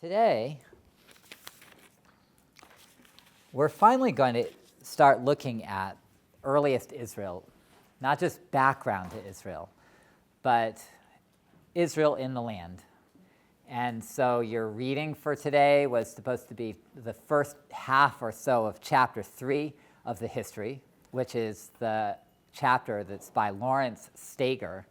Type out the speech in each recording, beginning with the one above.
Today, we're finally going to start looking at earliest Israel, not just background to Israel, but Israel in the land. And so your reading for today was supposed to be the first half or so of chapter 3 of the history, which is the chapter that's by Lawrence Steger.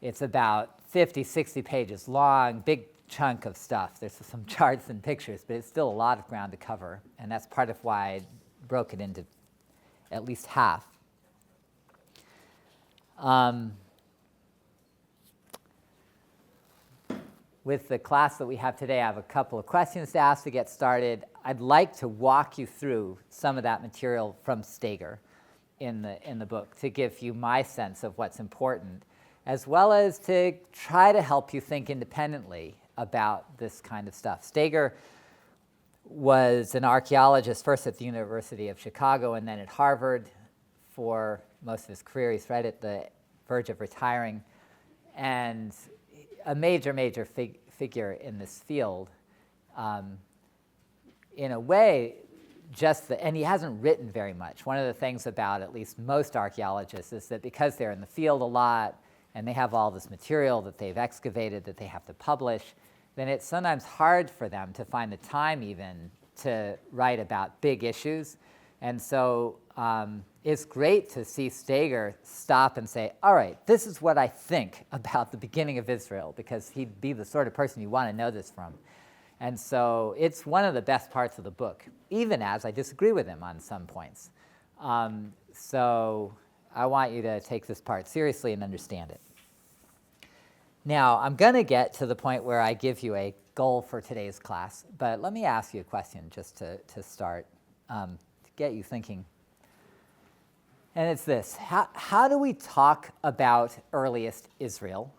It's about 50, 60 pages long, big chunk of stuff. There's some charts and pictures, but it's still a lot of ground to cover, and that's part of why I broke it into at least half. With the class that we have today, I have a couple of questions to ask to get started. I'd like to walk you through some of that material from Steger in the book to give you my sense of what's important, as well as to try to help you think independently about this kind of stuff. Steger was an archaeologist first at the University of Chicago and then at Harvard for most of his career. He's right at the verge of retiring, and a major figure in this field. In a way, and he hasn't written very much. One of the things about at least most archaeologists is that because they're in the field a lot and they have all this material that they've excavated that they have to publish, then it's sometimes hard for them to find the time even to write about big issues. And so it's great to see Steger stop and say, all right, this is what I think about the beginning of Israel, because he'd be the sort of person you want to know this from. And so it's one of the best parts of the book, even as I disagree with him on some points. So I want you to take this part seriously and understand it. Now, I'm going to get to the point where I give you a goal for today's class, but let me ask you a question just to start, to get you thinking. And it's this: how do we talk about earliest Israel?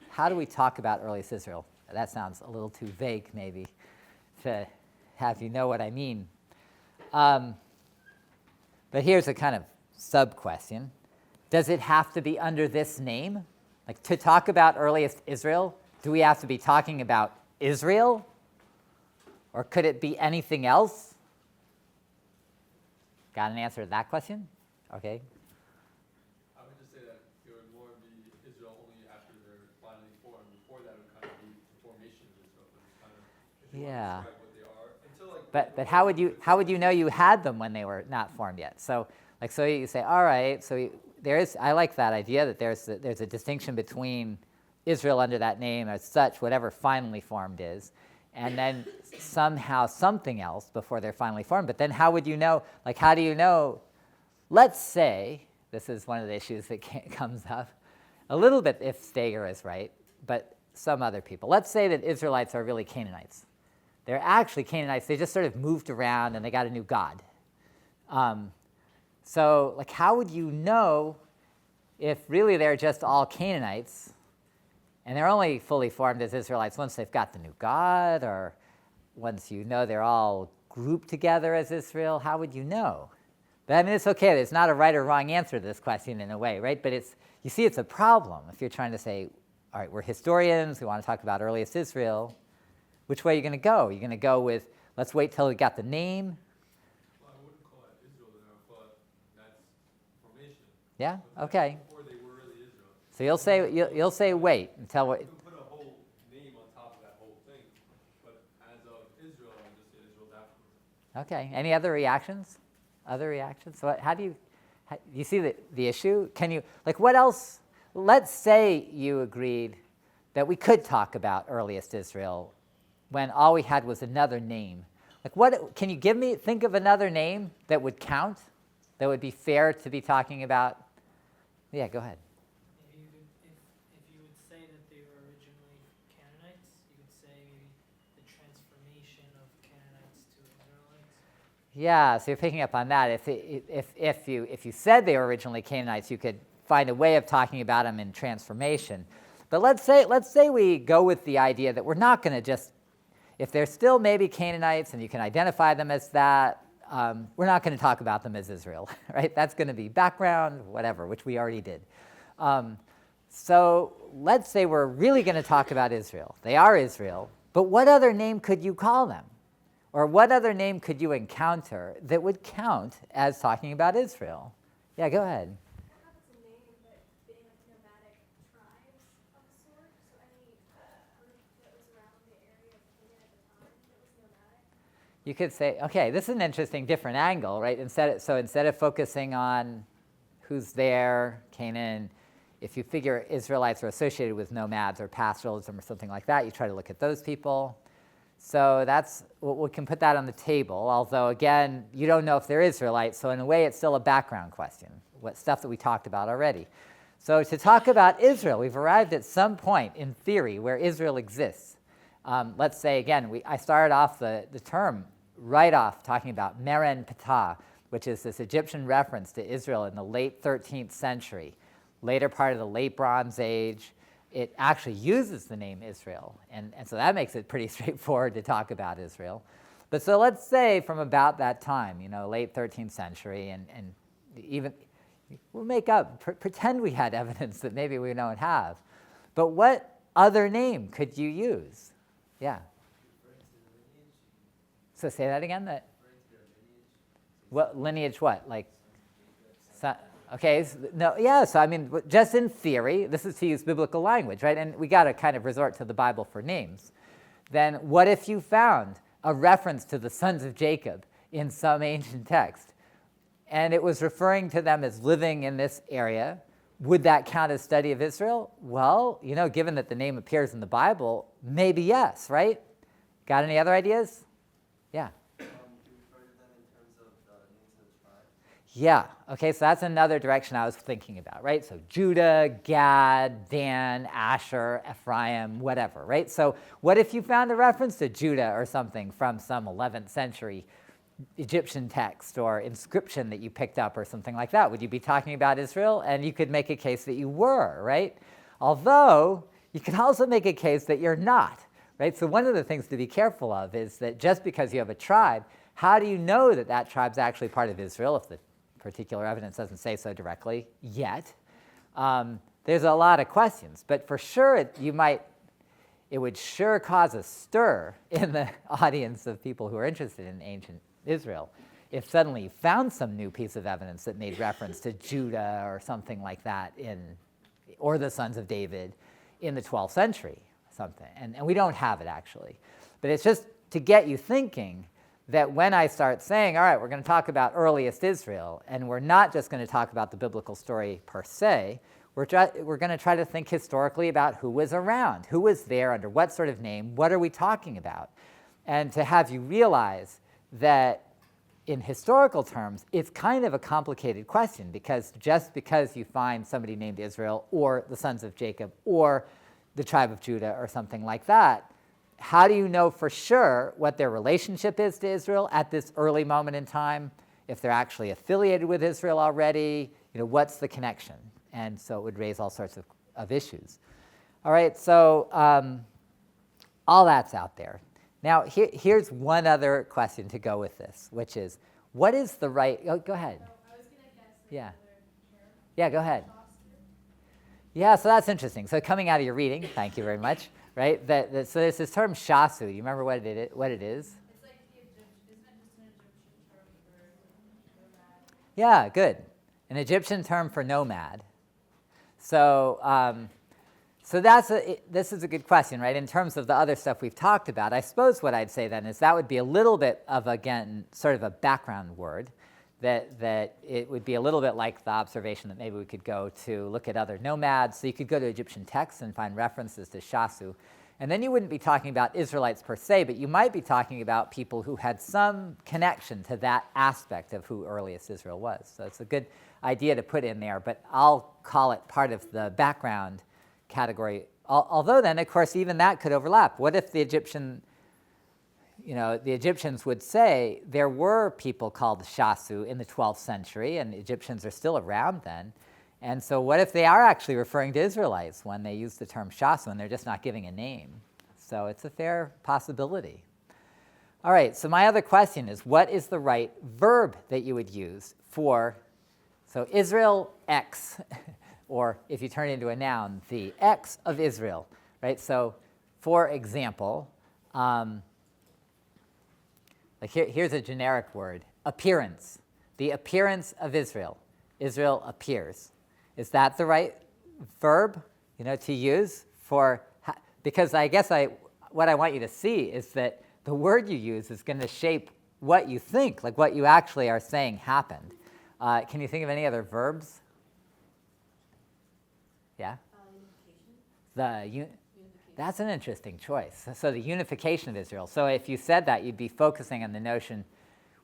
How do we talk about earliest Israel? That sounds a little too vague, maybe, to have you know what I mean. But here's a kind of sub-question. Does it have to be under this name? Like, to talk about earliest Israel, do we have to be talking about Israel? Or could it be anything else? Got an answer to that question? Okay. I would just say that it would more be Israel only after they're finally formed. Before that, it would kind of be the formation of Israel. But it's kind of, if you want to describe what they are, until like. But how would you know you had them when they were not formed yet? So you say, all right. So I like that idea that there's a distinction between Israel under that name as such, whatever finally formed is, and then somehow something else before they're finally formed. But then how would you know? Like, how do you know? Let's say, this is one of the issues that comes up a little bit if Steger is right, but some other people. Let's say that Israelites are really Canaanites. They're actually Canaanites. They just sort of moved around and they got a new god. So, like, how would you know if really they're just all Canaanites and they're only fully formed as Israelites once they've got the new god, or once you know they're all grouped together as Israel? How would you know? But I mean, it's okay. There's not a right or wrong answer to this question in a way, right? But you see, it's a problem if you're trying to say, all right, we're historians, we want to talk about earliest Israel. Which way are you going to go? You're going to go with, let's wait till we got the name. Well, I wouldn't call it Israel, then I would call it that's formation. Yeah. Okay. Before they were really Israel. So you'll say wait until You can put a whole name on top of that whole thing, but as of Israel, I would just say Israel's afterwards. Okay. Any other reactions? Other reactions? So how do you see the issue? Can you, like, what else? Let's say you agreed that we could talk about earliest Israel when all we had was another name. Like, what can you think of another name that would count, that would be fair to be talking about? Yeah, go ahead. Maybe if you would say that they were originally Canaanites, you could say maybe the transformation of Canaanites to Israelites. Yeah, so you're picking up on that. If you said they were originally Canaanites, you could find a way of talking about them in transformation. But let's say we go with the idea that we're not going to just, if they're still maybe Canaanites and you can identify them as that, we're not going to talk about them as Israel, right? That's going to be background, whatever, which we already did. So let's say we're really going to talk about Israel. They are Israel. But what other name could you call them? Or what other name could you encounter that would count as talking about Israel? Yeah, go ahead. That happens in name, but being like nomadic tribes of a sort. So any group that was around the area of Canaan at the time that was nomadic. You could say, okay, this is an interesting different angle, right? Instead of focusing on who's there, Canaan, if you figure Israelites are associated with nomads or pastoralism or something like that, you try to look at those people. So that's, we can put that on the table, although again, you don't know if they're Israelites, so in a way it's still a background question, what stuff that we talked about already. So to talk about Israel, we've arrived at some point in theory where Israel exists. Let's say again, I started off the term right off talking about Meren Ptah, which is this Egyptian reference to Israel in the late 13th century, later part of the late Bronze Age. It actually uses the name Israel, and so that makes it pretty straightforward to talk about Israel. But so let's say from about that time, late 13th century, and even, we'll make up, pretend we had evidence that maybe we don't have. But what other name could you use? Yeah. So say that again. What lineage? What okay, no, yeah, so I mean, just in theory, this is to use biblical language, right? And we got to kind of resort to the Bible for names. Then what if you found a reference to the sons of Jacob in some ancient text, and it was referring to them as living in this area? Would that count as study of Israel? Well, given that the name appears in the Bible, maybe yes, right? Got any other ideas? Yeah. Yeah, okay, so that's another direction I was thinking about, right? So Judah, Gad, Dan, Asher, Ephraim, whatever, right? So what if you found a reference to Judah or something from some 11th century Egyptian text or inscription that you picked up or something like that? Would you be talking about Israel? And you could make a case that you were, right? Although you can also make a case that you're not, right? So one of the things to be careful of is that just because you have a tribe, how do you know that that tribe's actually part of Israel if the particular evidence doesn't say so directly yet? There's a lot of questions, but for sure it would sure cause a stir in the audience of people who are interested in ancient Israel if suddenly you found some new piece of evidence that made reference to Judah or something like that or the sons of David in the 12th century, something. And we don't have it actually. But it's just to get you thinking that when I start saying, all right, we're going to talk about earliest Israel, and we're not just going to talk about the biblical story per se, we're going to try to think historically about who was around, who was there, under what sort of name, what are we talking about? And to have you realize that in historical terms, it's kind of a complicated question, because just because you find somebody named Israel or the sons of Jacob or the tribe of Judah or something like that, how do you know for sure what their relationship is to Israel at this early moment in time? If they're actually affiliated with Israel already, what's the connection? And so it would raise all sorts of issues. All right, so all that's out there. Now, here's one other question to go with this, which is, what is the right, go ahead. So I was going to guess Yeah. another term. Yeah, go ahead. Foster. Yeah, so that's interesting. So coming out of your reading, thank you very much, right? So there's this term shasu. You remember what it is? It's like the Egyptian, isn't it just an Egyptian term for nomad? Yeah, good. An Egyptian term for nomad. So, this is a good question, right? In terms of the other stuff we've talked about, I suppose what I'd say then is that would be a little bit of, again, sort of a background word, that it would be a little bit like the observation that maybe we could go to look at other nomads. So you could go to Egyptian texts and find references to shasu. And then you wouldn't be talking about Israelites per se, but you might be talking about people who had some connection to that aspect of who earliest Israel was. So it's a good idea to put in there, but I'll call it part of the background category. Although then, of course, even that could overlap. What if the Egyptians would say there were people called shasu in the 12th century, and Egyptians are still around then. And so what if they are actually referring to Israelites when they use the term shasu and they're just not giving a name? So it's a fair possibility. All right, so my other question is, what is the right verb that you would use for, so Israel X, or if you turn it into a noun, the X of Israel, right? So for example, Like here's a generic word, appearance. The appearance of Israel. Israel appears. Is that the right verb, to use for? Because I guess what I want you to see is that the word you use is going to shape what you think, like what you actually are saying happened. Can you think of any other verbs? Yeah? That's an interesting choice. So the unification of Israel. So if you said that, you'd be focusing on the notion,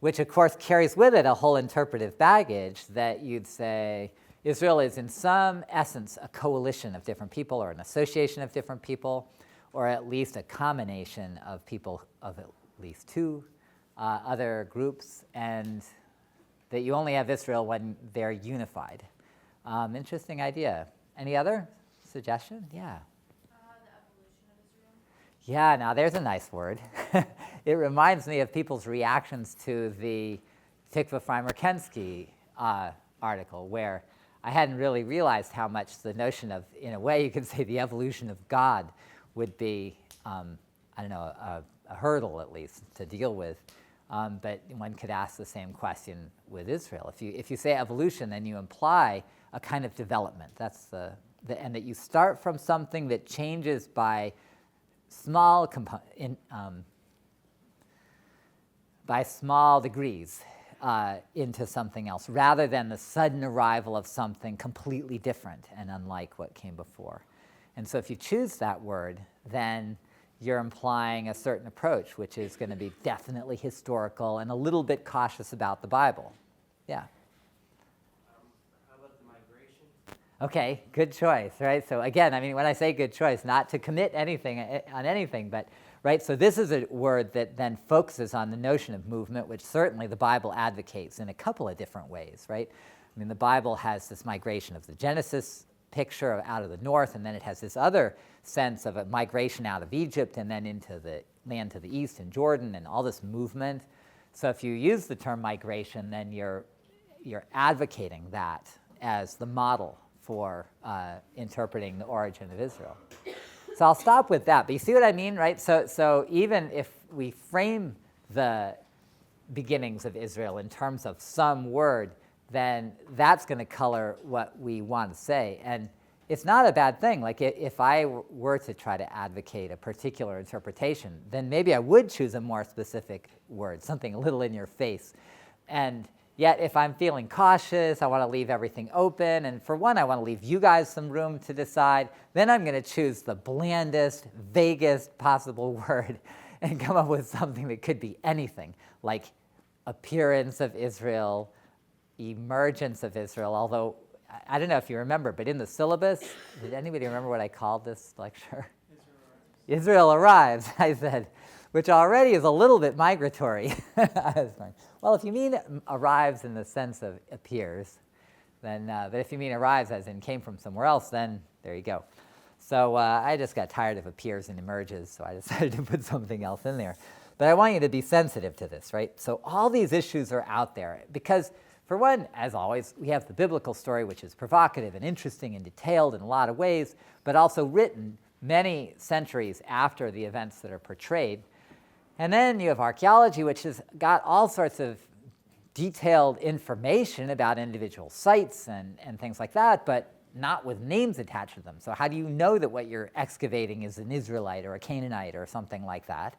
which of course carries with it a whole interpretive baggage, that you'd say Israel is in some essence a coalition of different people, or an association of different people, or at least a combination of people of at least two other groups, and that you only have Israel when they're unified. Interesting idea. Any other suggestion? Yeah. The evolution of Israel. Yeah, now there's a nice word. It reminds me of people's reactions to the Tikva Freimer-Kensky article, where I hadn't really realized how much the notion of, in a way, you could say the evolution of God would be, a hurdle at least to deal with. But one could ask the same question with Israel. If you say evolution, then you imply a kind of development. That's and that you start from something that changes by small degrees into something else, rather than the sudden arrival of something completely different and unlike what came before. And so if you choose that word, then you're implying a certain approach, which is going to be definitely historical and a little bit cautious about the Bible. Yeah? How about the migration? Okay, good choice, right? So again, when I say good choice, not to commit anything on anything, but right? So this is a word that then focuses on the notion of movement, which certainly the Bible advocates in a couple of different ways, right? The Bible has this migration of the Genesis picture out of the north, and then it has this other sense of a migration out of Egypt and then into the land to the east in Jordan and all this movement. So if you use the term migration, then you're advocating that as the model for interpreting the origin of Israel. So I'll stop with that. But you see what I mean, right? So even if we frame the beginnings of Israel in terms of some word, then that's going to color what we want to say. And it's not a bad thing. Like if I were to try to advocate a particular interpretation, then maybe I would choose a more specific word, something a little in your face. And yet if I'm feeling cautious, I want to leave everything open. And for one, I want to leave you guys some room to decide. Then I'm going to choose the blandest, vaguest possible word and come up with something that could be anything, like appearance of Israel, emergence of Israel, although I don't know if you remember, but in the syllabus, did anybody remember what I called this lecture? Israel arrives, I said, which already is a little bit migratory. Well, if you mean arrives in the sense of appears, then, but if you mean arrives as in came from somewhere else, then there you go. So I just got tired of appears and emerges, so I decided to put something else in there. But I want you to be sensitive to this, right? So all these issues are out there because, for one, as always, we have the biblical story, which is provocative and interesting and detailed in a lot of ways, but also written many centuries after the events that are portrayed. And then you have archaeology, which has got all sorts of detailed information about individual sites and things like that, but not with names attached to them. So how do you know that what you're excavating is an Israelite or a Canaanite or something like that?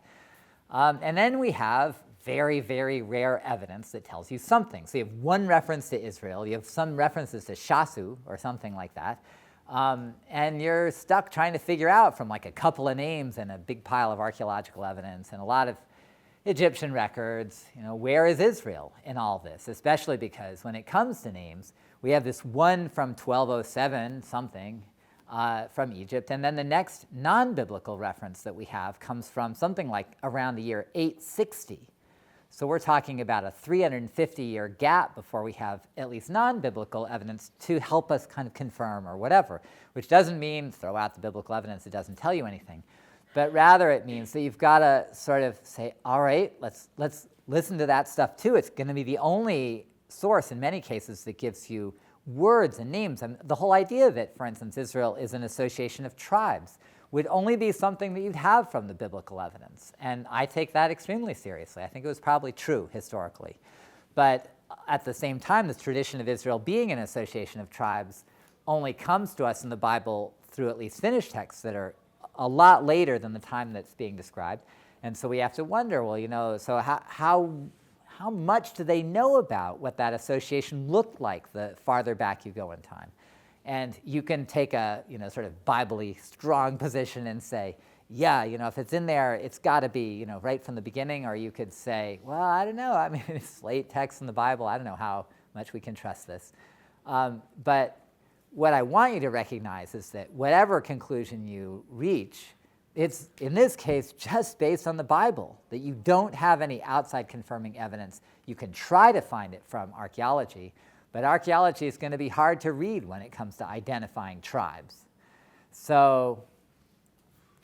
And then we have very, very rare evidence that tells you something. So you have one reference to Israel, you have some references to Shasu or something like that, and you're stuck trying to figure out from like a couple of names and a big pile of archaeological evidence and a lot of Egyptian records, where is Israel in all this? Especially because when it comes to names, we have this one from 1207 something from Egypt, and then the next non-biblical reference that we have comes from something like around the year 860. So we're talking about a 350-year gap before we have at least non-biblical evidence to help us kind of confirm or whatever, which doesn't mean throw out the biblical evidence, it doesn't tell you anything. But rather it means that you've got to sort of say, all right, let's listen to that stuff too. It's going to be the only source in many cases that gives you words and names. And the whole idea that, for instance, Israel is an association of tribes. would only be something that you'd have from the biblical evidence. And I take that extremely seriously. I think it was probably true historically. But at the same time, this tradition of Israel being an association of tribes only comes to us in the Bible through at least finished texts that are a lot later than the time that's being described. And so we have to wonder, well, so how much do they know about what that association looked like the farther back you go in time? And you can take a sort of Bible-y strong position and say, yeah, if it's in there, it's got to be right from the beginning. Or you could say, well, I don't know. I mean, it's late text in the Bible. I don't know how much we can trust this. But what I want you to recognize is that whatever conclusion you reach, it's, in this case, just based on the Bible, that you don't have any outside confirming evidence. You can try to find it from archaeology, but archaeology is going to be hard to read when it comes to identifying tribes. So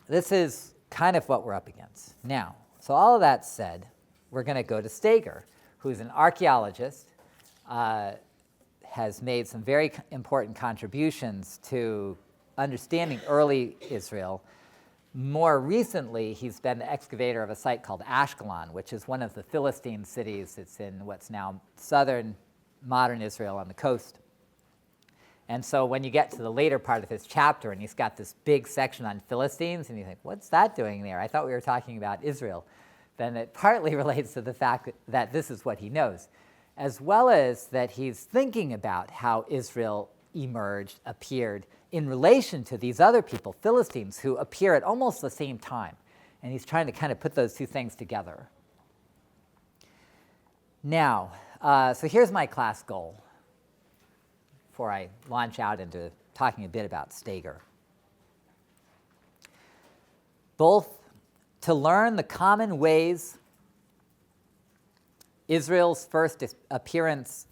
this is kind of what we're up against. Now, so all of that said, we're going to go to Steger, who's an archaeologist, has made some very important contributions to understanding early Israel. More recently, he's been the excavator of a site called Ashkelon, which is one of the Philistine cities. It's in what's now southern modern Israel on the coast. And so when you get to the later part of his chapter, and he's got this big section on Philistines, and you think, what's that doing there? I thought we were talking about Israel. Then it partly relates to the fact that this is what he knows, as well as that he's thinking about how Israel emerged, appeared in relation to these other people, Philistines, who appear at almost the same time. And he's trying to kind of put those two things together. Now, so here's my class goal before I launch out into talking a bit about Steger. Both to learn the common ways Israel's first appearance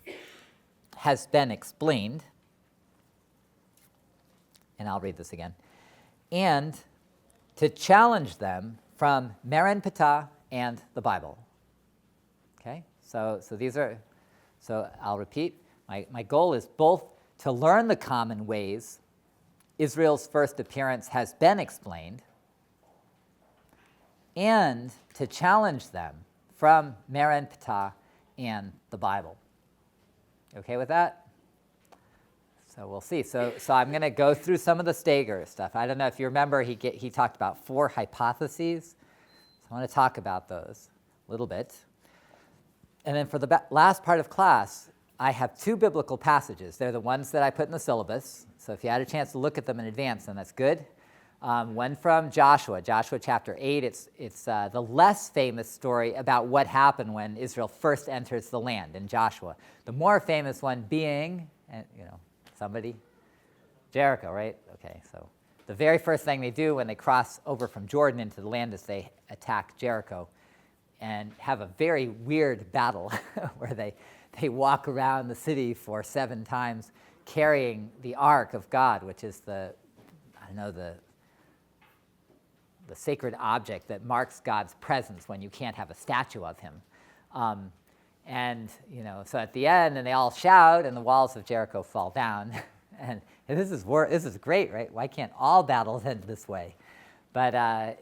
has been explained, and I'll read this again, and to challenge them from Meren Ptah and the Bible. Okay, so these are, so I'll repeat, my goal is both to learn the common ways Israel's first appearance has been explained, and to challenge them from Meren Ptah and the Bible. Okay with that? So we'll see. So I'm going to go through some of the Steger stuff. I don't know if you remember, he talked about 4 hypotheses. So I want to talk about those a little bit. And then for the last part of class, I have 2 biblical passages. They're the ones that I put in the syllabus. So if you had a chance to look at them in advance, then that's good. One from Joshua chapter 8. It's the less famous story about what happened when Israel first enters the land in Joshua. The more famous one being, somebody? Jericho, right? Okay, so the very first thing they do when they cross over from Jordan into the land is they attack Jericho and have a very weird battle where they walk around the city for 7 times carrying the Ark of God, which is the sacred object that marks God's presence when you can't have a statue of him. So at the end, and they all shout, and the walls of Jericho fall down. and this is great, right? Why can't all battles end this way? But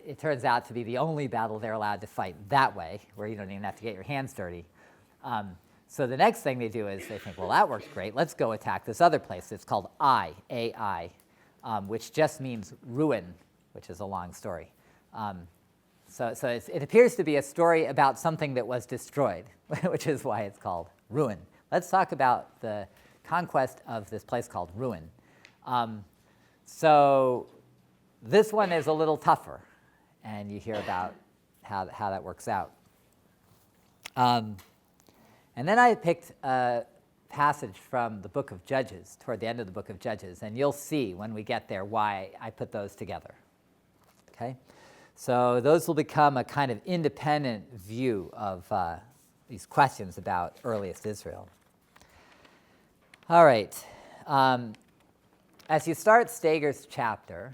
it turns out to be the only battle they're allowed to fight that way, where you don't even have to get your hands dirty. So the next thing they do is they think, well, that worked great. Let's go attack this other place. It's called Ai, A-I, which just means ruin, which is a long story. So it appears to be a story about something that was destroyed, which is why it's called Ruin. Let's talk about the conquest of this place called Ruin. So this one is a little tougher, and you hear about how that works out. And then I picked a passage from the book of Judges, toward the end of the book of Judges, and you'll see when we get there why I put those together. Okay? So those will become a kind of independent view of these questions about earliest Israel. All right. As you start Steger's chapter,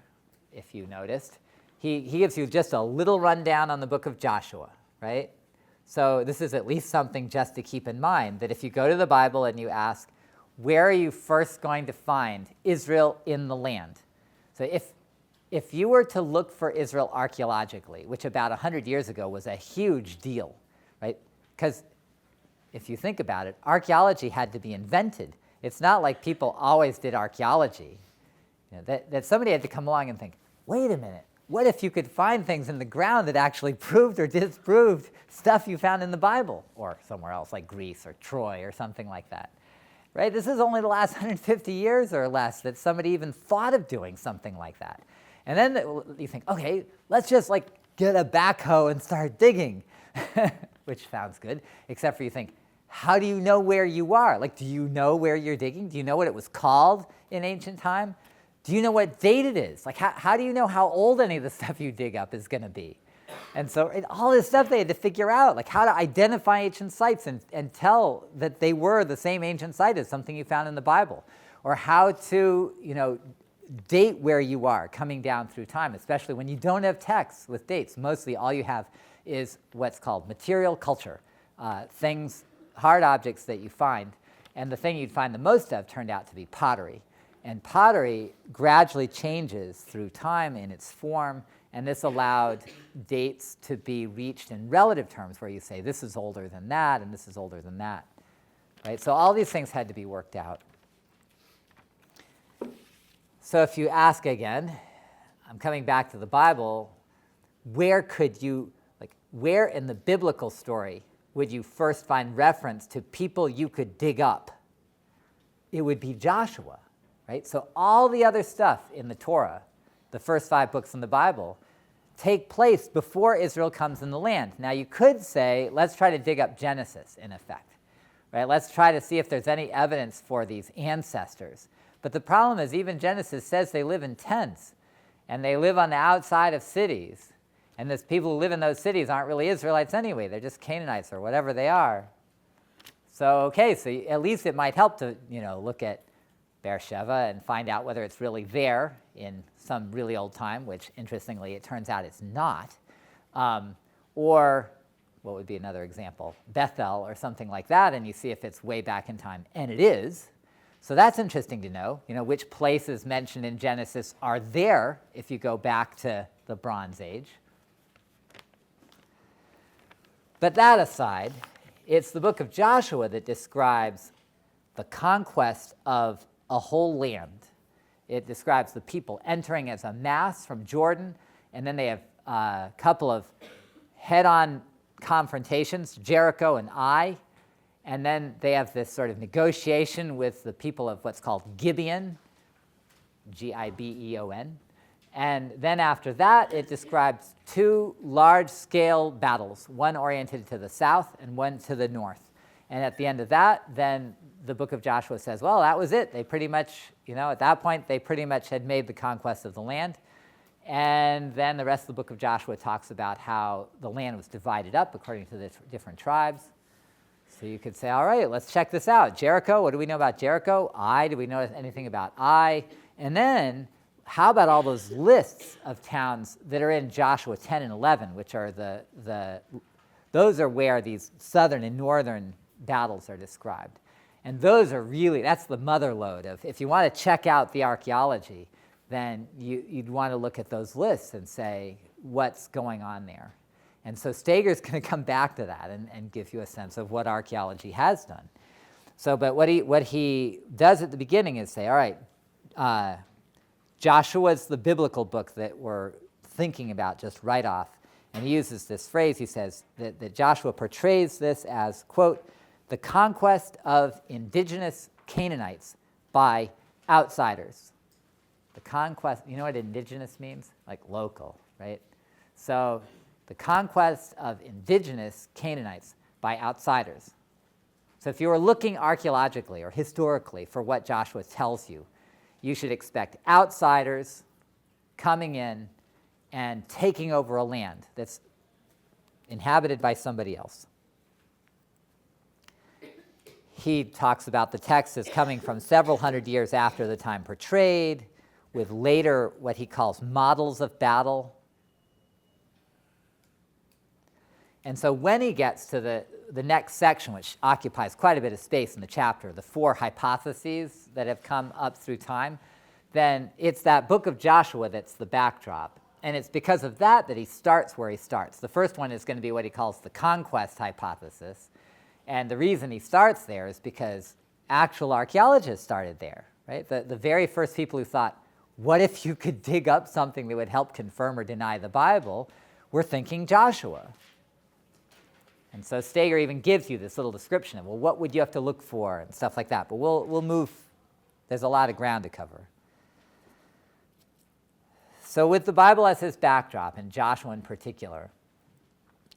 if you noticed, he gives you just a little rundown on the book of Joshua, right? So this is at least something just to keep in mind, that if you go to the Bible and you ask, where are you first going to find Israel in the land? So if you were to look for Israel archaeologically, which about 100 years ago was a huge deal, right? Because if you think about it, archaeology had to be invented. It's not like people always did archaeology. You know, that somebody had to come along and think, wait a minute, what if you could find things in the ground that actually proved or disproved stuff you found in the Bible or somewhere else like Greece or Troy or something like that? Right? This is only the last 150 years or less that somebody even thought of doing something like that. And then you think, okay, let's just like get a backhoe and start digging, which sounds good, except for you think, how do you know where you are? Like, do you know where you're digging? Do you know what it was called in ancient time? Do you know what date it is? Like, how do you know how old any of the stuff you dig up is going to be? And so all this stuff they had to figure out, like how to identify ancient sites and tell that they were the same ancient site as something you found in the Bible, or how to, date where you are coming down through time, especially when you don't have texts with dates. Mostly all you have is what's called material culture, things, hard objects that you find. And the thing you'd find the most of turned out to be pottery. And pottery gradually changes through time in its form, and this allowed dates to be reached in relative terms where you say this is older than that and this is older than that. Right? So all these things had to be worked out. So if you ask again, I'm coming back to the Bible, where in the biblical story would you first find reference to people you could dig up? It would be Joshua, right? So all the other stuff in the Torah, the first 5 books in the Bible, take place before Israel comes in the land. Now you could say, let's try to dig up Genesis, in effect, right? Let's try to see if there's any evidence for these ancestors. But the problem is even Genesis says they live in tents, and they live on the outside of cities. And those people who live in those cities aren't really Israelites anyway. They're just Canaanites or whatever they are. So at least it might help to, look at Beersheba and find out whether it's really there in some really old time, which interestingly it turns out it's not. Or what would be another example? Bethel or something like that, and you see if it's way back in time, and it is. So that's interesting to know, which places mentioned in Genesis are there if you go back to the Bronze Age. But that aside, it's the book of Joshua that describes the conquest of a whole land. It describes the people entering as a mass from Jordan, and then they have a couple of head-on confrontations, Jericho and Ai, and then they have this sort of negotiation with the people of what's called Gibeon, Gibeon. And then after that, it describes 2 large-scale battles, one oriented to the south and one to the north. And at the end of that, then the book of Joshua says, well, that was it. They pretty much, at that point, they pretty much had made the conquest of the land. And then the rest of the book of Joshua talks about how the land was divided up according to the different tribes. So you could say, all right, let's check this out. Jericho, what do we know about Jericho? Ai, do we know anything about Ai? And then how about all those lists of towns that are in Joshua 10 and 11, which are those are where these southern and northern battles are described. And those are really, that's the mother lode of, if you want to check out the archaeology, then you'd want to look at those lists and say, what's going on there? And so Steger's going to come back to that and give you a sense of what archaeology has done. So, but what he does at the beginning is say, all right, Joshua's the biblical book that we're thinking about just right off. And he uses this phrase, he says, that Joshua portrays this as, quote, the conquest of indigenous Canaanites by outsiders. The conquest, you know what indigenous means? Like local, right? So the conquest of indigenous Canaanites by outsiders. So if you were looking archaeologically or historically for what Joshua tells you, you should expect outsiders coming in and taking over a land that's inhabited by somebody else. He talks about the text as coming from several hundred years after the time portrayed, with later what he calls models of battle. And so when he gets to the next section, which occupies quite a bit of space in the chapter, the 4 hypotheses that have come up through time, then it's that book of Joshua that's the backdrop. And it's because of that that he starts where he starts. The first one is going to be what he calls the conquest hypothesis. And the reason he starts there is because actual archaeologists started there, right? The very first people who thought, what if you could dig up something that would help confirm or deny the Bible, were thinking Joshua. And so Steger even gives you this little description of, well, what would you have to look for and stuff like that. But we'll move. There's a lot of ground to cover. So with the Bible as his backdrop, and Joshua in particular,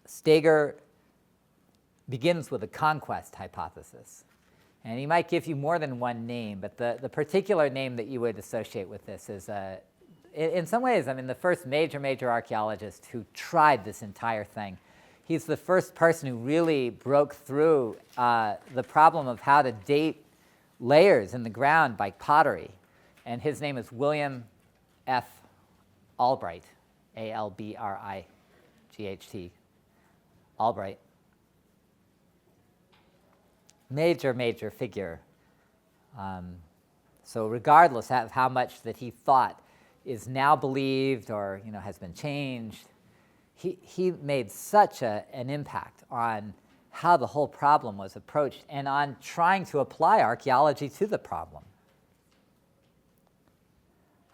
Steger begins with a conquest hypothesis. And he might give you more than one name, but the particular name that you would associate with this is, in some ways, I mean, the first major archaeologist who tried this entire thing. He's the first person who really broke through the problem of how to date layers in the ground by pottery. And his name is William F. Albright, A-L-B-R-I-G-H-T, Albright. Major figure. So regardless of how much that he thought is now believed or has been changed, he made such an impact on how the whole problem was approached and on trying to apply archaeology to the problem.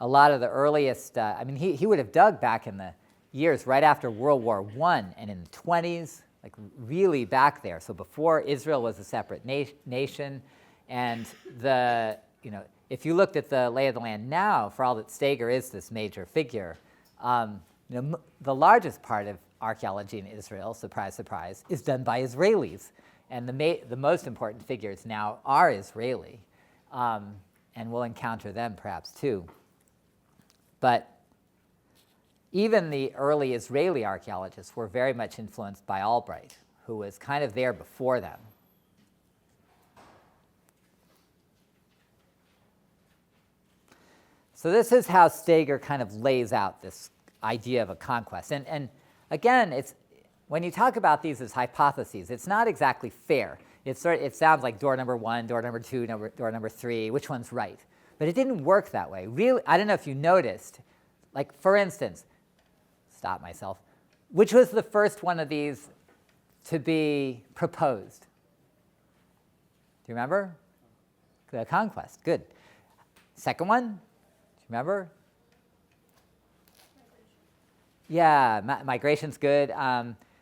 A lot of the earliest, he would have dug back in the years right after World War I and in the 20s, like really back there. So before Israel was a separate nation, and if you looked at the lay of the land now, for all that Steger is this major figure, the largest part of archaeology in Israel, surprise, surprise, is done by Israelis, and the most important figures now are Israeli, and we'll encounter them perhaps too. But even the early Israeli archaeologists were very much influenced by Albright, who was kind of there before them. So this is how Steger kind of lays out this idea of a conquest. And again, when you talk about these as hypotheses, it's not exactly fair. It sounds like door number 1, door number 2, door number 3, which one's right? But it didn't work that way. Really, I don't know if you noticed, like for instance, stop myself, which was the first one of these to be proposed? Do you remember? The conquest, good. Second one, do you remember? Yeah, migration's good.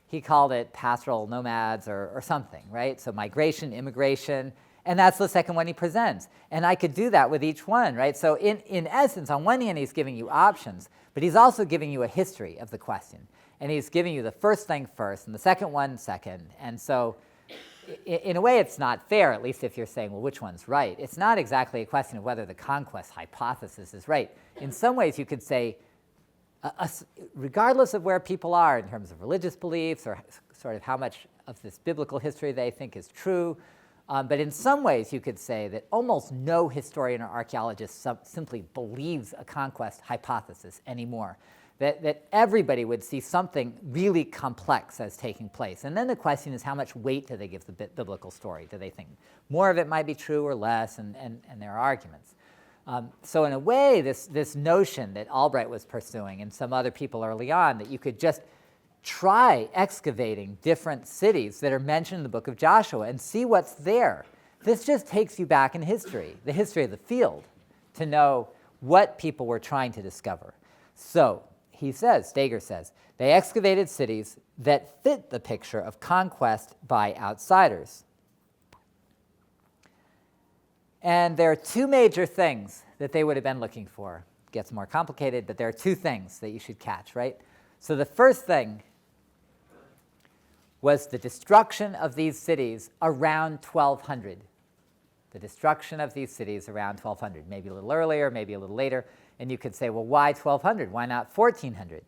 He called it pastoral nomads or something, right? So migration, immigration, and that's the second one he presents. And I could do that with each one, right? So in essence, on one hand, he's giving you options, but he's also giving you a history of the question. And he's giving you the first thing first and the second one second. And so in a way, it's not fair, at least if you're saying, well, which one's right? It's not exactly a question of whether the conquest hypothesis is right. In some ways, you could say, regardless of where people are in terms of religious beliefs or sort of how much of this biblical history they think is true, but in some ways you could say that almost no historian or archaeologist simply believes a conquest hypothesis anymore, that everybody would see something really complex as taking place. And then the question is, how much weight do they give the biblical story? Do they think more of it might be true or less? And there are arguments. So in a way, this notion that Albright was pursuing and some other people early on, that you could just try excavating different cities that are mentioned in the book of Joshua and see what's there. This just takes you back in history, the history of the field, to know what people were trying to discover. So he says, Steger says, they excavated cities that fit the picture of conquest by outsiders. And there are two major things that they would have been looking for. It gets more complicated, but there are two things that you should catch, right? So the first thing was the destruction of these cities around 1200. The destruction of these cities around 1200, maybe a little earlier, maybe a little later. And you could say, well, why 1200? Why not 1400?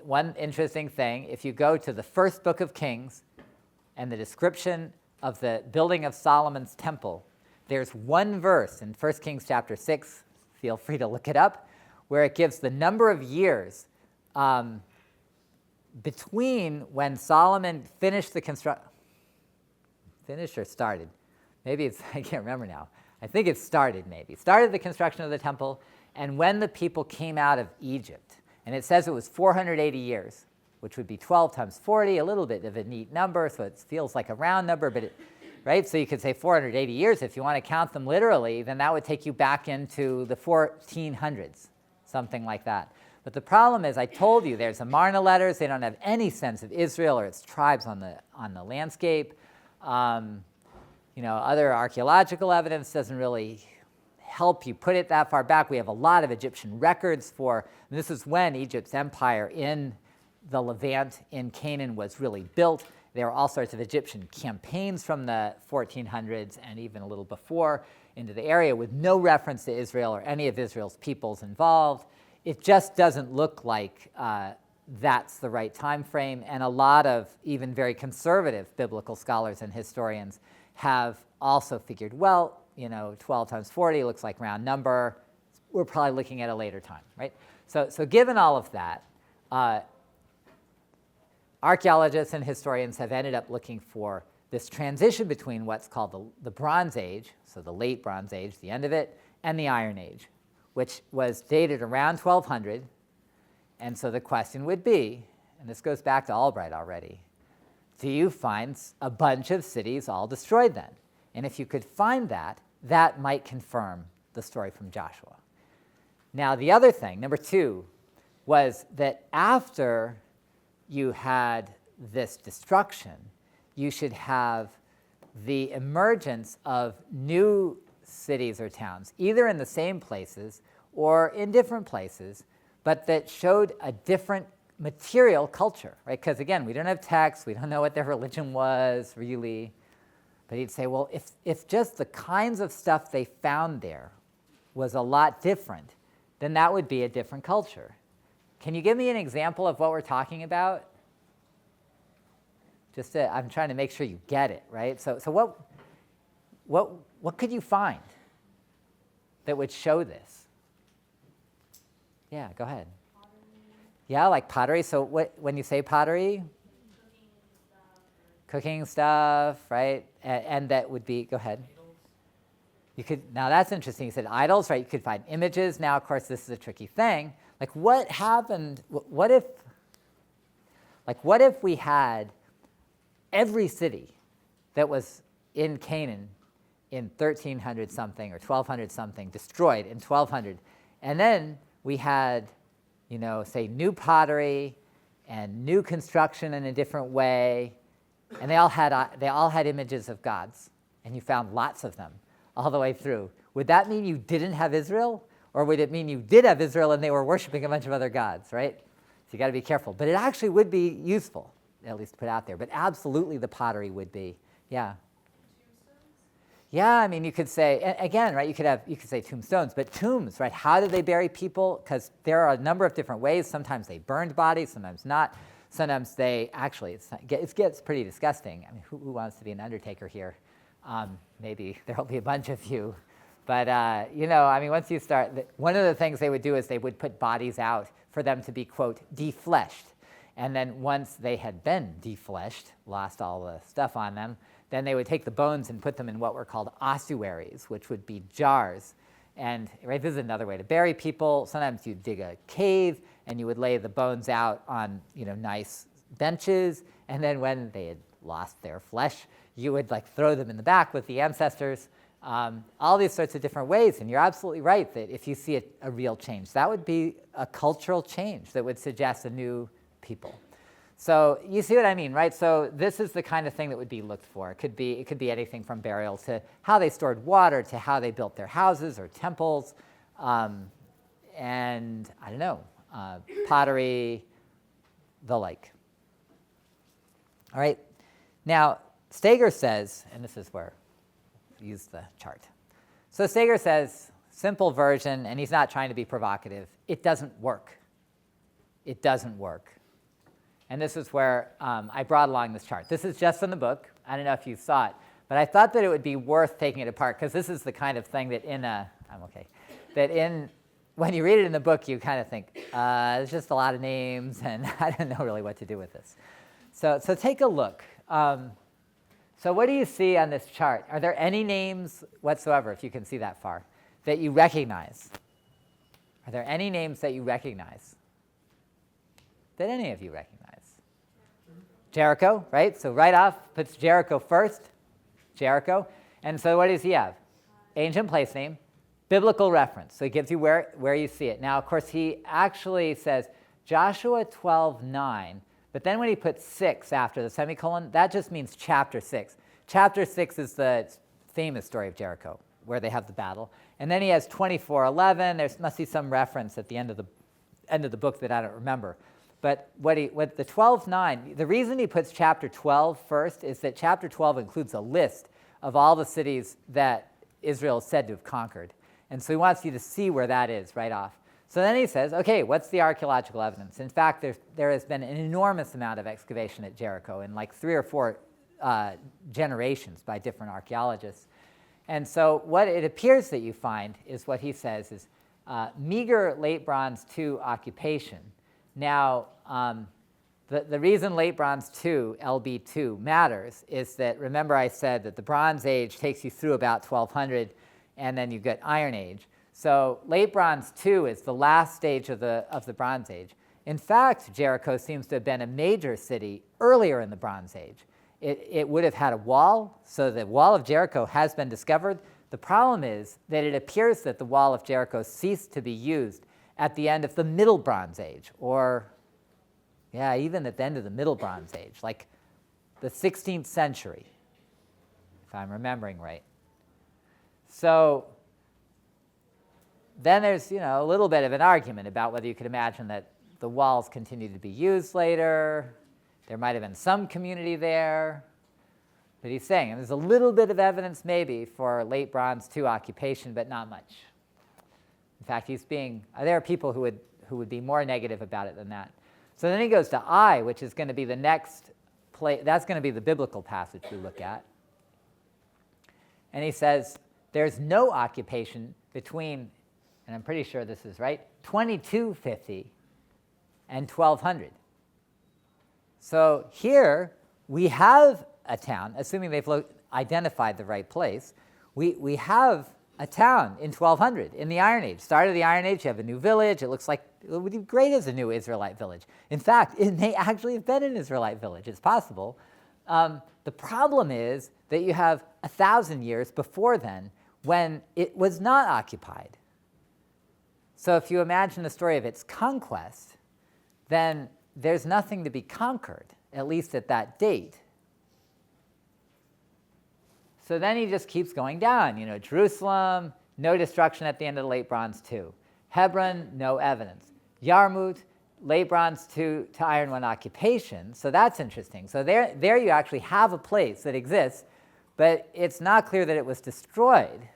One interesting thing, if you go to the first book of Kings and the description of the building of Solomon's temple, there's one verse in 1 Kings chapter 6, feel free to look it up, where it gives the number of years between when Solomon finished the construction. Finished or started? Maybe it's, I can't remember now. I think it started maybe. Started the construction of the temple, and when the people came out of Egypt. And it says it was 480 years, which would be 12 times 40, a little bit of a neat number, so it feels like a round number, but right? So you could say 480 years. If you want to count them literally, then that would take you back into the 1400s, something like that. But the problem is, I told you, there's Amarna letters. They don't have any sense of Israel or its tribes on the landscape. Other archaeological evidence doesn't really help you put it that far back. We have a lot of Egyptian records and this is when Egypt's empire in the Levant in Canaan was really built. There were all sorts of Egyptian campaigns from the 1400s and even a little before into the area with no reference to Israel or any of Israel's peoples involved. It just doesn't look like that's the right time frame, and a lot of even very conservative biblical scholars and historians have also figured, 12 times 40 looks like round number. We're probably looking at a later time, right? So given all of that, archaeologists and historians have ended up looking for this transition between what's called the Bronze Age, so the late Bronze Age, the end of it, and the Iron Age, which was dated around 1200. And so the question would be, and this goes back to Albright already, do you find a bunch of cities all destroyed then? And if you could find that, that might confirm the story from Joshua. Now, the other thing, number 2, was that after you had this destruction, you should have the emergence of new cities or towns, either in the same places or in different places, but that showed a different material culture, right? Because again, we don't have texts, we don't know what their religion was really. But he'd say, well, if just the kinds of stuff they found there was a lot different, then that would be a different culture. Can you give me an example of what we're talking about? I'm trying to make sure you get it, right? So what could you find that would show this? Yeah, go ahead. Pottery, Yeah, like pottery. So when you say pottery? Cooking stuff, right? And that would be, go ahead. Now that's interesting. You said idols, right? You could find images. Now, of course, this is a tricky thing. Like what happened, what if we had every city that was in Canaan in 1300 something or 1200 something destroyed in 1200, and then we had, say new pottery and new construction in a different way, and they all had images of gods, and you found lots of them all the way through. Would that mean you didn't have Israel? Or would it mean you did have Israel and they were worshiping a bunch of other gods, right? So you got to be careful. But it actually would be useful, at least to put out there. But absolutely the pottery would be. Yeah. Yeah, I mean, you could say, again, right, you could say tombstones, but tombs, right? How did they bury people? Because there are a number of different ways. Sometimes they burned bodies, sometimes not. Sometimes they actually, it gets pretty disgusting. I mean, who wants to be an undertaker here? Maybe there'll be a bunch of you. But, once you start, one of the things they would do is they would put bodies out for them to be, quote, defleshed. And then once they had been defleshed, lost all the stuff on them, then they would take the bones and put them in what were called ossuaries, which would be jars. And right, this is another way to bury people. Sometimes you'd dig a cave and you would lay the bones out on, nice benches. And then when they had lost their flesh, you would throw them in the back with the ancestors. All these sorts of different ways. And you're absolutely right that if you see a real change, that would be a cultural change that would suggest a new people. So you see what I mean, right? So this is the kind of thing that would be looked for. It could be anything from burial to how they stored water to how they built their houses or temples, and I don't know, pottery, the like. All right. Now Steger says, and this is where I use the chart. So Steger says, simple version, and he's not trying to be provocative. It doesn't work. It doesn't work. And this is where I brought along this chart. This is just from the book. I don't know if you saw it, but I thought that it would be worth taking it apart because this is the kind of thing that when you read it in the book, you kind of think, there's just a lot of names, and I don't know really what to do with this. So take a look. So what do you see on this chart? Are there any names whatsoever, if you can see that far, that you recognize? Are there any names that you recognize? That any of you recognize? Jericho, right? So right off, puts Jericho first. Jericho. And so what does he have? Ancient place name, biblical reference. So he gives you where you see it. Now, of course, he actually says Joshua 12:9, but then when he puts 6 after the semicolon, that just means chapter 6. Chapter 6 is the famous story of Jericho, where they have the battle. And then he has 24:11. There must be some reference at the end of the book that I don't remember. But what the 12:9, the reason he puts chapter 12 first is that chapter 12 includes a list of all the cities that Israel is said to have conquered. And so he wants you to see where that is right off. So then he says, okay, what's the archaeological evidence? In fact, there has been an enormous amount of excavation at Jericho in like 3 or 4 generations by different archaeologists. And so what it appears that you find is what he says is meager late Bronze II occupation. Now, the reason late Bronze II, LB2, matters is that, remember I said that the Bronze Age takes you through about 1200, and then you get Iron Age. So late Bronze II is the last stage of the Bronze Age. In fact, Jericho seems to have been a major city earlier in the Bronze Age. It would have had a wall, so the wall of Jericho has been discovered. The problem is that it appears that the wall of Jericho ceased to be used at the end of the Middle Bronze Age, or even at the end of the Middle Bronze Age, like the 16th century, if I'm remembering right. So then there's a little bit of an argument about whether you could imagine that the walls continued to be used later. There might have been some community there. But he's saying, and there's a little bit of evidence maybe for late Bronze II occupation, but not much. In fact, there are people who would be more negative about it than that. So then he goes to I, which is going to be the next place. That's going to be the biblical passage we look at. And he says, there's no occupation between, and I'm pretty sure this is right, 2250 and 1200. So here we have a town, assuming they've identified the right place, we have a town in 1200 in the Iron Age. Start of the Iron Age, you have a new village. It looks like it would be great as a new Israelite village. In fact, it may actually have been an Israelite village. It's possible. The problem is that you have 1,000 years before then when it was not occupied. So if you imagine the story of its conquest, then there's nothing to be conquered, at least at that date. So then he just keeps going down. Jerusalem, no destruction at the end of the late Bronze II. Hebron, no evidence. Yarmut, late Bronze II to Iron I occupation. So that's interesting. So there you actually have a place that exists, but it's not clear that it was destroyed.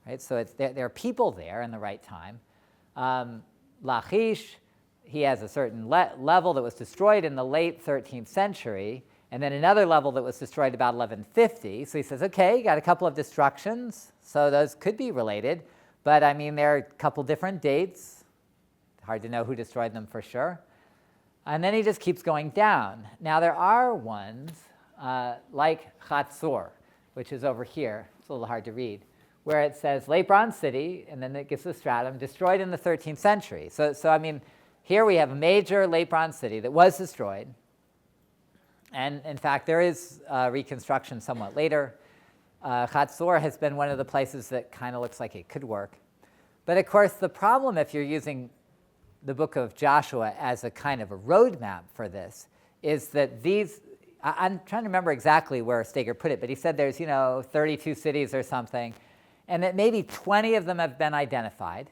Right? So there are people there in the right time. Lachish, he has a certain level that was destroyed in the late 13th century, and then another level that was destroyed about 1150. So he says, okay, you got a couple of destructions, so those could be related. But I mean, there are a couple different dates. Hard to know who destroyed them for sure. And then he just keeps going down. Now there are ones like Chatzor, which is over here. It's a little hard to read, where it says late Bronze City, and then it gives the stratum, destroyed in the 13th century. So I mean, here we have a major late Bronze City that was destroyed. And in fact, there is reconstruction somewhat later. Chatzor has been one of the places that kind of looks like it could work. But of course, the problem if you're using the book of Joshua as a kind of a roadmap for this is that I'm trying to remember exactly where Steger put it, but he said there's 32 cities or something, and that maybe 20 of them have been identified.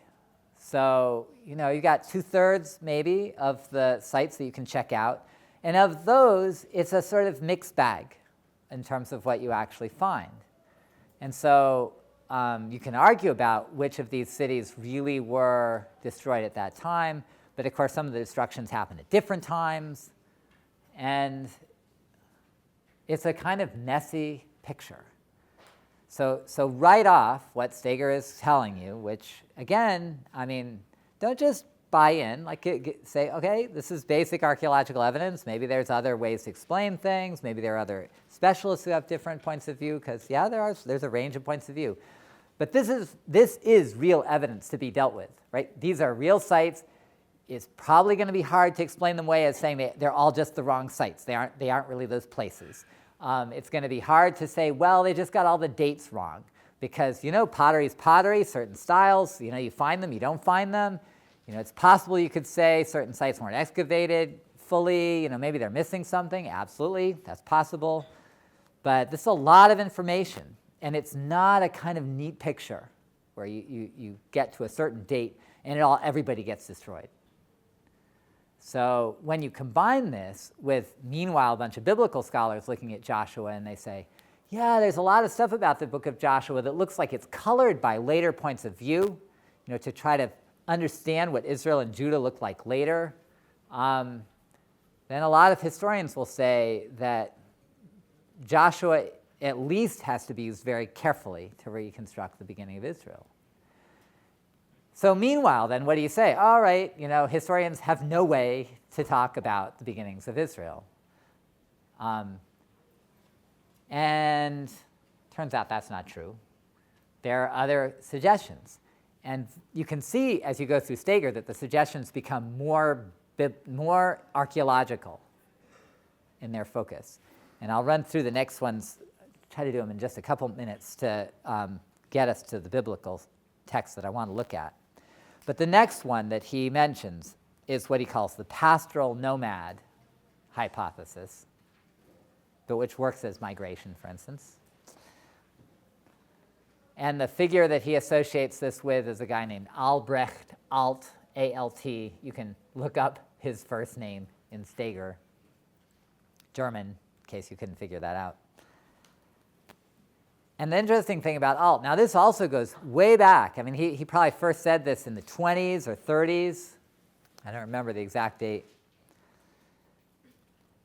So you got 2/3 maybe of the sites that you can check out. And of those, it's a sort of mixed bag in terms of what you actually find. And so you can argue about which of these cities really were destroyed at that time, but of course some of the destructions happened at different times, and it's a kind of messy picture. So right off, what Steger is telling you, which again, I mean, don't just buy in, say, okay, this is basic archaeological evidence. Maybe there's other ways to explain things. Maybe there are other specialists who have different points of view, because there's a range of points of view. But this is real evidence to be dealt with, right? These are real sites. It's probably going to be hard to explain them away as saying they're all just the wrong sites. They aren't really those places. It's going to be hard to say, well, they just got all the dates wrong. Because, pottery is pottery, certain styles, you find them, you don't find them. It's possible you could say certain sites weren't excavated fully, maybe they're missing something. Absolutely, that's possible. But this is a lot of information, and it's not a kind of neat picture where you get to a certain date and everybody gets destroyed. So when you combine this with, meanwhile, a bunch of biblical scholars looking at Joshua, and they say, yeah, there's a lot of stuff about the book of Joshua that looks like it's colored by later points of view, to try to understand what Israel and Judah looked like later, then a lot of historians will say that Joshua at least has to be used very carefully to reconstruct the beginning of Israel. So meanwhile, then, what do you say? All right, historians have no way to talk about the beginnings of Israel. And turns out that's not true. There are other suggestions. And you can see as you go through Steger that the suggestions become more archaeological in their focus. And I'll run through the next ones, try to do them in just a couple minutes to get us to the biblical text that I want to look at. But the next one that he mentions is what he calls the pastoral nomad hypothesis, but which works as migration, for instance. And the figure that he associates this with is a guy named Albrecht Alt, A-L-T. You can look up his first name in Steger, German, in case you couldn't figure that out. And the interesting thing about Alt, now this also goes way back. I mean, he probably first said this in the 20s or 30s. I don't remember the exact date.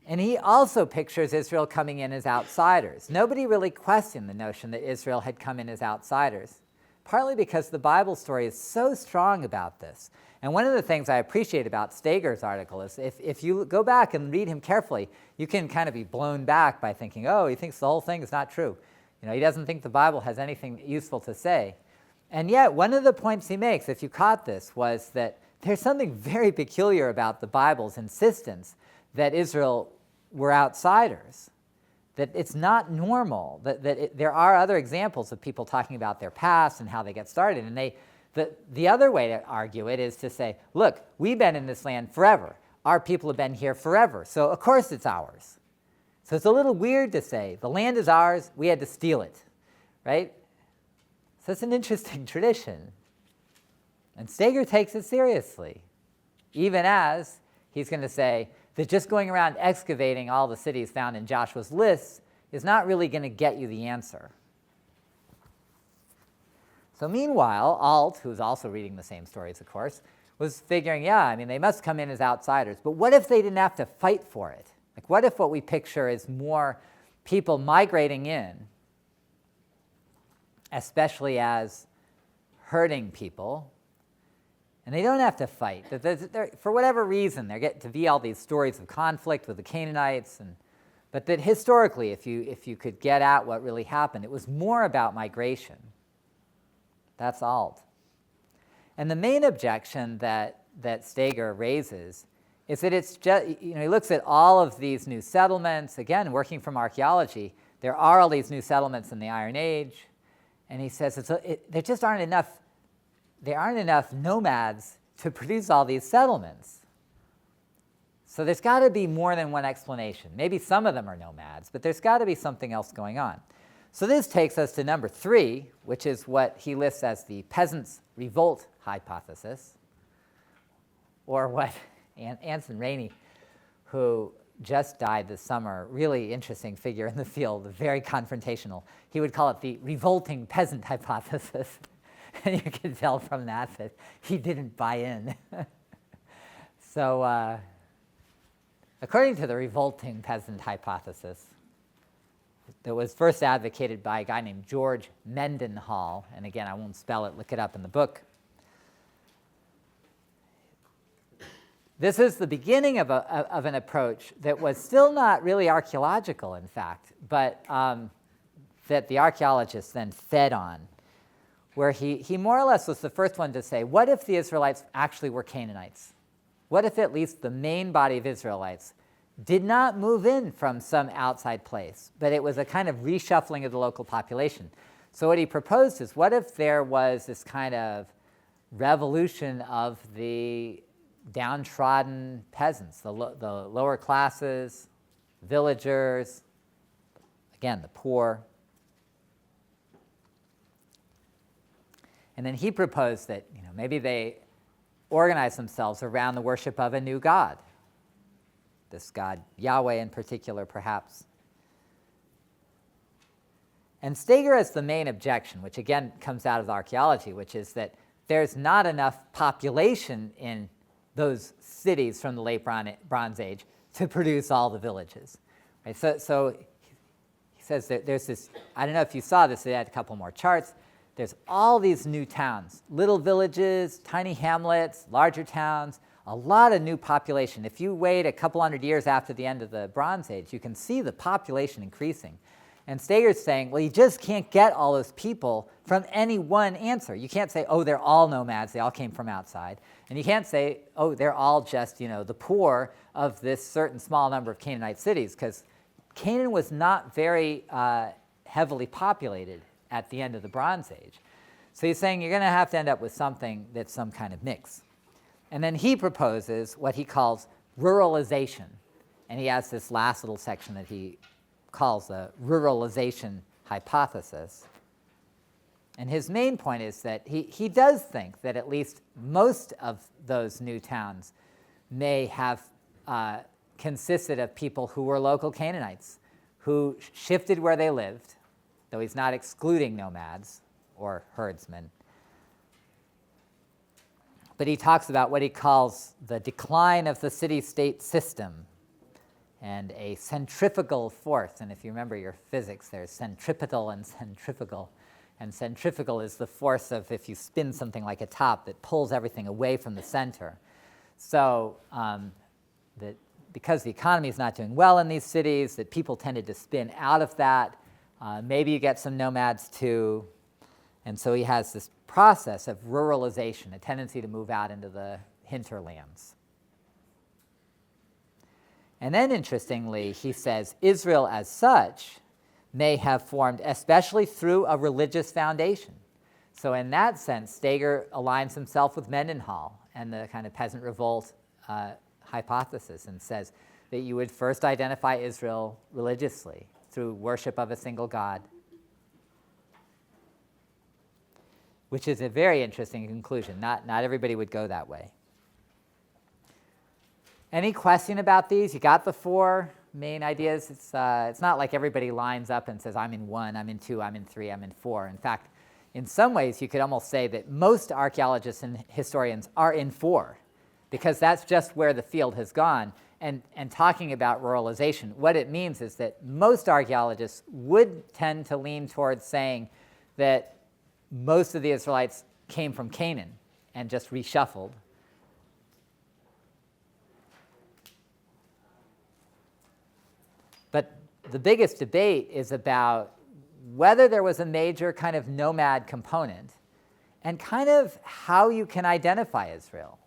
And he also pictures Israel coming in as outsiders. Nobody really questioned the notion that Israel had come in as outsiders, partly because the Bible story is so strong about this. And one of the things I appreciate about Steger's article is if you go back and read him carefully, you can kind of be blown back by thinking, oh, he thinks the whole thing is not true. He doesn't think the Bible has anything useful to say. And yet, one of the points he makes, if you caught this, was that there's something very peculiar about the Bible's insistence that Israel were outsiders, that it's not normal, that there are other examples of people talking about their past and how they get started. And the other way to argue it is to say, look, we've been in this land forever. Our people have been here forever, so of course it's ours. So it's a little weird to say, the land is ours, we had to steal it, right? So it's an interesting tradition. And Steger takes it seriously, even as he's going to say that just going around excavating all the cities found in Joshua's list is not really going to get you the answer. So meanwhile, Alt, who's also reading the same stories, of course, was figuring, they must come in as outsiders. But what if they didn't have to fight for it? Like, what if what we picture is more people migrating in, especially as herding people, and they don't have to fight. For whatever reason, there get to be all these stories of conflict with the Canaanites, but that historically, if you could get at what really happened, it was more about migration. That's Alt. And the main objection that Steger raises is that it's just, he looks at all of these new settlements, again, working from archaeology, there are all these new settlements in the Iron Age, and he says there just aren't enough nomads to produce all these settlements. So there's got to be more than one explanation. Maybe some of them are nomads, but there's got to be something else going on. So this takes us to number 3, which is what he lists as the peasants' revolt hypothesis, or what Anson Rainey, who just died this summer, really interesting figure in the field, very confrontational. He would call it the revolting peasant hypothesis. And you can tell from that he didn't buy in. So according to the revolting peasant hypothesis, that was first advocated by a guy named George Mendenhall, and again, I won't spell it, look it up in the book. This is the beginning of an approach that was still not really archaeological, in fact, but that the archaeologists then fed on, where he more or less was the first one to say, what if the Israelites actually were Canaanites? What if at least the main body of Israelites did not move in from some outside place, but it was a kind of reshuffling of the local population? So what he proposed is, what if there was this kind of revolution of the downtrodden peasants, the lower classes, villagers, again, the poor. And then he proposed that maybe they organize themselves around the worship of a new god, this god Yahweh in particular, perhaps. And Steger has the main objection, which again comes out of archaeology, which is that there's not enough population in those cities from the late Bronze Age to produce all the villages. Right? So he says that there's this, I don't know if you saw this, they had a couple more charts. There's all these new towns, little villages, tiny hamlets, larger towns, a lot of new population. If you wait a couple hundred years after the end of the Bronze Age, you can see the population increasing. And Steger's saying, well, you just can't get all those people from any one answer. You can't say, oh, they're all nomads, they all came from outside. And you can't say, oh, they're all just, the poor of this certain small number of Canaanite cities, because Canaan was not very heavily populated at the end of the Bronze Age. So he's saying you're going to have to end up with something that's some kind of mix. And then he proposes what he calls ruralization. And he has this last little section that he calls the ruralization hypothesis. And his main point is that he does think that at least most of those new towns may have consisted of people who were local Canaanites, who shifted where they lived, though he's not excluding nomads or herdsmen. But he talks about what he calls the decline of the city-state system and a centrifugal force. And if you remember your physics, there's centripetal and centrifugal. And centrifugal is the force of if you spin something like a top that pulls everything away from the center. So that because the economy is not doing well in these cities, that people tended to spin out of that. Maybe you get some nomads too. And so he has this process of ruralization, a tendency to move out into the hinterlands. And then, interestingly, he says Israel as such may have formed especially through a religious foundation. So in that sense, Steger aligns himself with Mendenhall and the kind of peasant revolt hypothesis and says that you would first identify Israel religiously through worship of a single God, which is a very interesting conclusion. Not everybody would go that way. Any question about these? You got the four main ideas. It's not like everybody lines up and says, I'm in 1, I'm in 2, I'm in 3, I'm in 4. In fact, in some ways, you could almost say that most archaeologists and historians are in 4, because that's just where the field has gone. And talking about ruralization, what it means is that most archaeologists would tend to lean towards saying that most of the Israelites came from Canaan and just reshuffled. But the biggest debate is about whether there was a major kind of nomad component and kind of how you can identify Israel.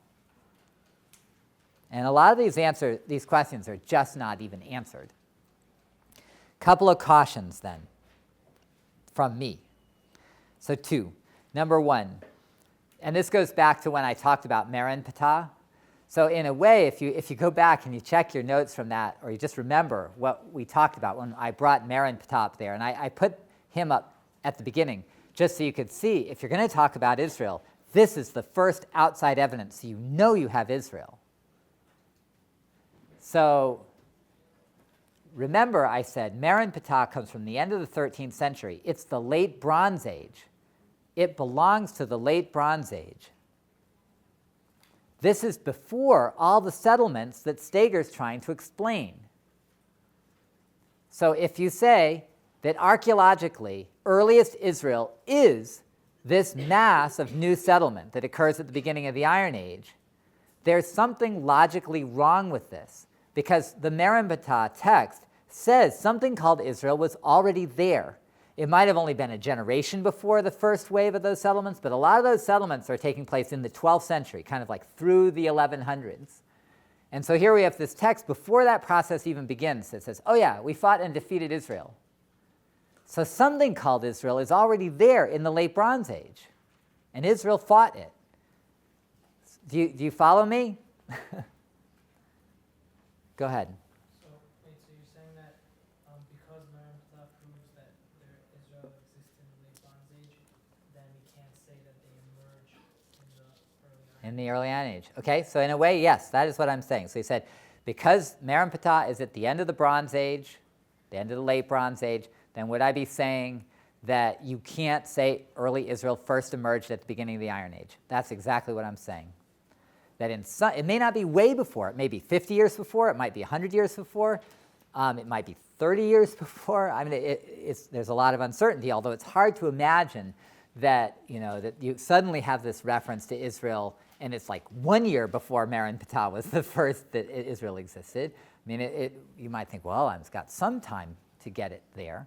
And a lot of these questions are just not even answered. Couple of cautions then from me. So 2. Number 1, and this goes back to when I talked about Meron Ptah. So in a way, if you go back and you check your notes from that, or you just remember what we talked about when I brought Meron Ptah up there, and I put him up at the beginning, just so you could see, if you're going to talk about Israel, this is the first outside evidence, so you know you have Israel. So remember I said Meron Ptah comes from the end of the 13th century. It's the late Bronze Age. It belongs to the late Bronze Age. This is before all the settlements that Steger's trying to explain. So if you say that archaeologically, earliest Israel is this mass of new settlement that occurs at the beginning of the Iron Age, there's something logically wrong with this, because the Meron Ptah text says something called Israel was already there. it might have only been a generation before the first wave of those settlements, but a lot of those settlements are taking place in the 12th century, kind of like through the 1100s. And so here we have this text before that process even begins that says, oh yeah, we fought and defeated Israel. So something called Israel is already there in the late Bronze Age, and Israel fought it. Do you follow me? Go ahead. So, wait, so you're saying that because Merenptah proves that Israel exists in the late Bronze Age, then we can't say that they emerged in the early Iron Age? In the early Iron Age. Okay, so in a way, yes, that is what I'm saying. So he said, because Merenptah is at the end of the Bronze Age, the end of the late Bronze Age, then would I be saying that you can't say early Israel first emerged at the beginning of the Iron Age? That's exactly what I'm saying. That it may not be way before. It may be 50 years before. It might be 100 years before. It might be 30 years before. I mean, there's a lot of uncertainty, although it's hard to imagine that, that you suddenly have this reference to Israel and it's like 1 year before Merenptah was the first that Israel existed. I mean, you might think, well, it's got some time to get it there.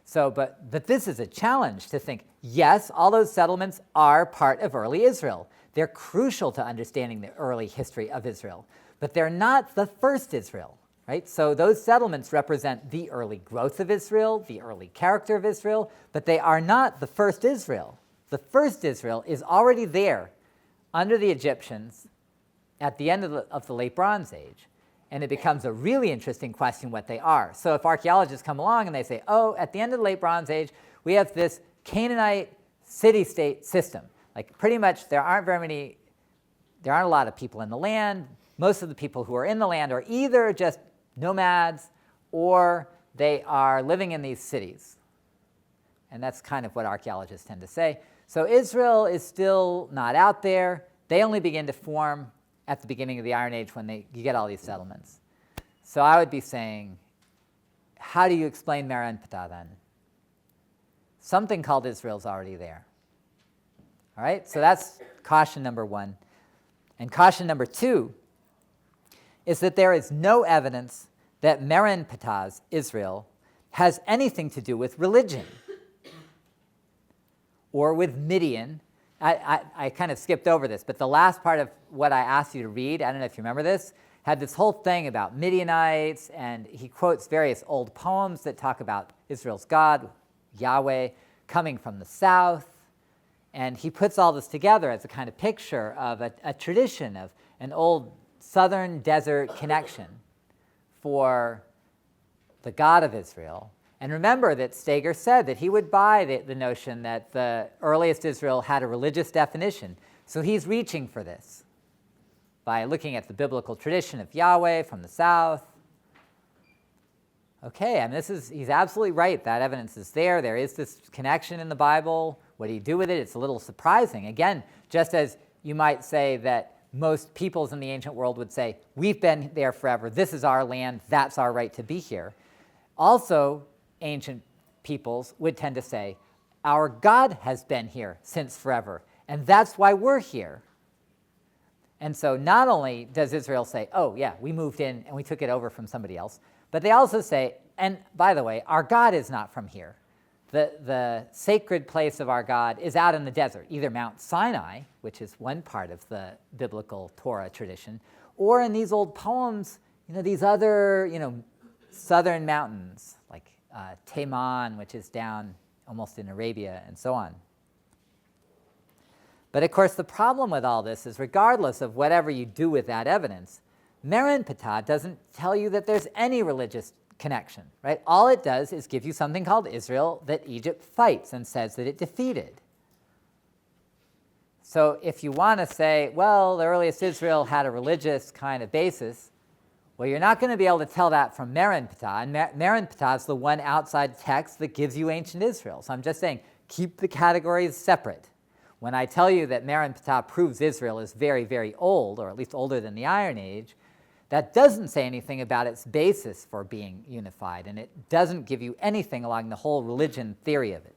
So, but this is a challenge to think, yes, all those settlements are part of early Israel. They're crucial to understanding the early history of Israel, but they're not the first Israel, right? So those settlements represent the early growth of Israel, the early character of Israel, but they are not the first Israel. The first Israel is already there under the Egyptians at the end of the late Bronze Age. And it becomes a really interesting question what they are. So if archaeologists come along and they say, oh, at the end of the late Bronze Age, we have this Canaanite city-state system. Like pretty much there aren't a lot of people in the land. Most of the people who are in the land are either just nomads or they are living in these cities. And that's kind of what archaeologists tend to say. So Israel is still not out there. They only begin to form at the beginning of the Iron Age when you get all these settlements. So I would be saying, how do you explain Merenptah then? Something called Israel is already there. All right, so that's caution number one. And caution number two is that there is no evidence that Merenptah's Israel has anything to do with religion or with Midian. I kind of skipped over this, but the last part of what I asked you to read, I don't know if you remember this, had this whole thing about Midianites, and he quotes various old poems that talk about Israel's God, Yahweh, coming from the south. And he puts all this together as a kind of picture of a tradition of an old southern desert connection for the God of Israel. And remember that Steger said that he would buy the notion that the earliest Israel had a religious definition. So he's reaching for this by looking at the biblical tradition of Yahweh from the south. Okay, and he's absolutely right. That evidence is there. There is this connection in the Bible. What do you do with it? It's a little surprising. Again, just as you might say that most peoples in the ancient world would say, we've been there forever, this is our land, that's our right to be here. Also, ancient peoples would tend to say, our God has been here since forever, and that's why we're here. And so not only does Israel say, oh yeah, we moved in and we took it over from somebody else, but they also say, and by the way, our God is not from here. The sacred place of our God is out in the desert, either Mount Sinai, which is one part of the biblical Torah tradition, or in these old poems, these other, southern mountains, like Teman, which is down almost in Arabia, and so on. But of course, the problem with all this is regardless of whatever you do with that evidence, Merenptah doesn't tell you that there's any religious connection, right? All it does is give you something called Israel that Egypt fights and says that it defeated. So if you want to say, well, the earliest Israel had a religious kind of basis, well, you're not going to be able to tell that from Merenptah, and Merenptah is the one outside text that gives you ancient Israel. So I'm just saying, keep the categories separate. When I tell you that Merenptah proves Israel is very, very old, or at least older than the Iron Age, that doesn't say anything about its basis for being unified, and it doesn't give you anything along the whole religion theory of it.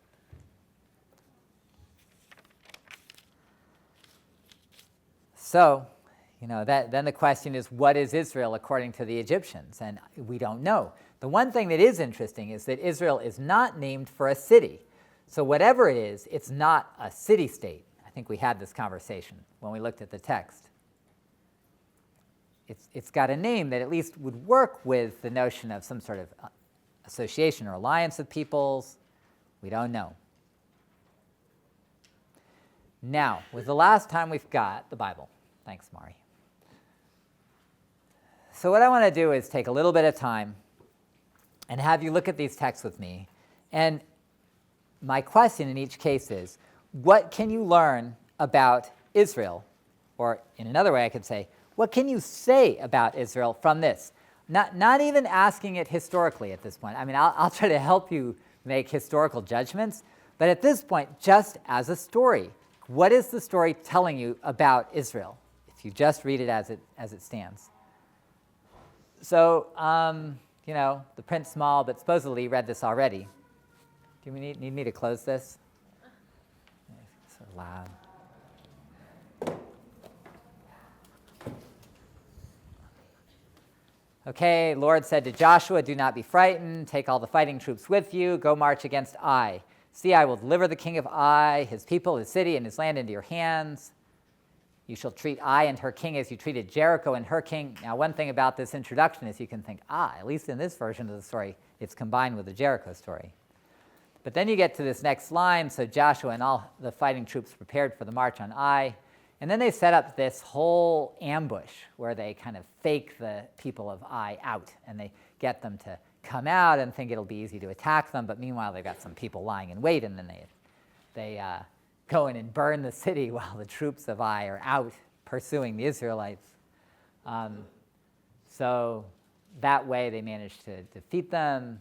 So, Then the question is, what is Israel according to the Egyptians? And we don't know. The one thing that is interesting is that Israel is not named for a city. So whatever it is, it's not a city-state. I think we had this conversation when we looked at the text. It's got a name that at least would work with the notion of some sort of association or alliance of peoples. We don't know. Now, with the last time we've got the Bible. Thanks, Mari. So what I want to do is take a little bit of time and have you look at these texts with me. And my question in each case is, what can you learn about Israel? Or in another way I could say, what can you say about Israel from this? Not even asking it historically at this point. I mean, I'll try to help you make historical judgments, but at this point, just as a story. What is the story telling you about Israel, if you just read it as it stands? So, the print small, but supposedly read this already. Do you need me to close this? It's so loud. Okay, Lord said to Joshua, do not be frightened. Take all the fighting troops with you. Go march against Ai. See, I will deliver the king of Ai, his people, his city, and his land into your hands. You shall treat Ai and her king as you treated Jericho and her king. Now, one thing about this introduction is you can think, at least in this version of the story, it's combined with the Jericho story. But then you get to this next line, so Joshua and all the fighting troops prepared for the march on Ai. And then they set up this whole ambush where they kind of fake the people of Ai out, and they get them to come out and think it'll be easy to attack them, but meanwhile they've got some people lying in wait, and then they go in and burn the city while the troops of Ai are out pursuing the Israelites. So that way they managed to defeat them.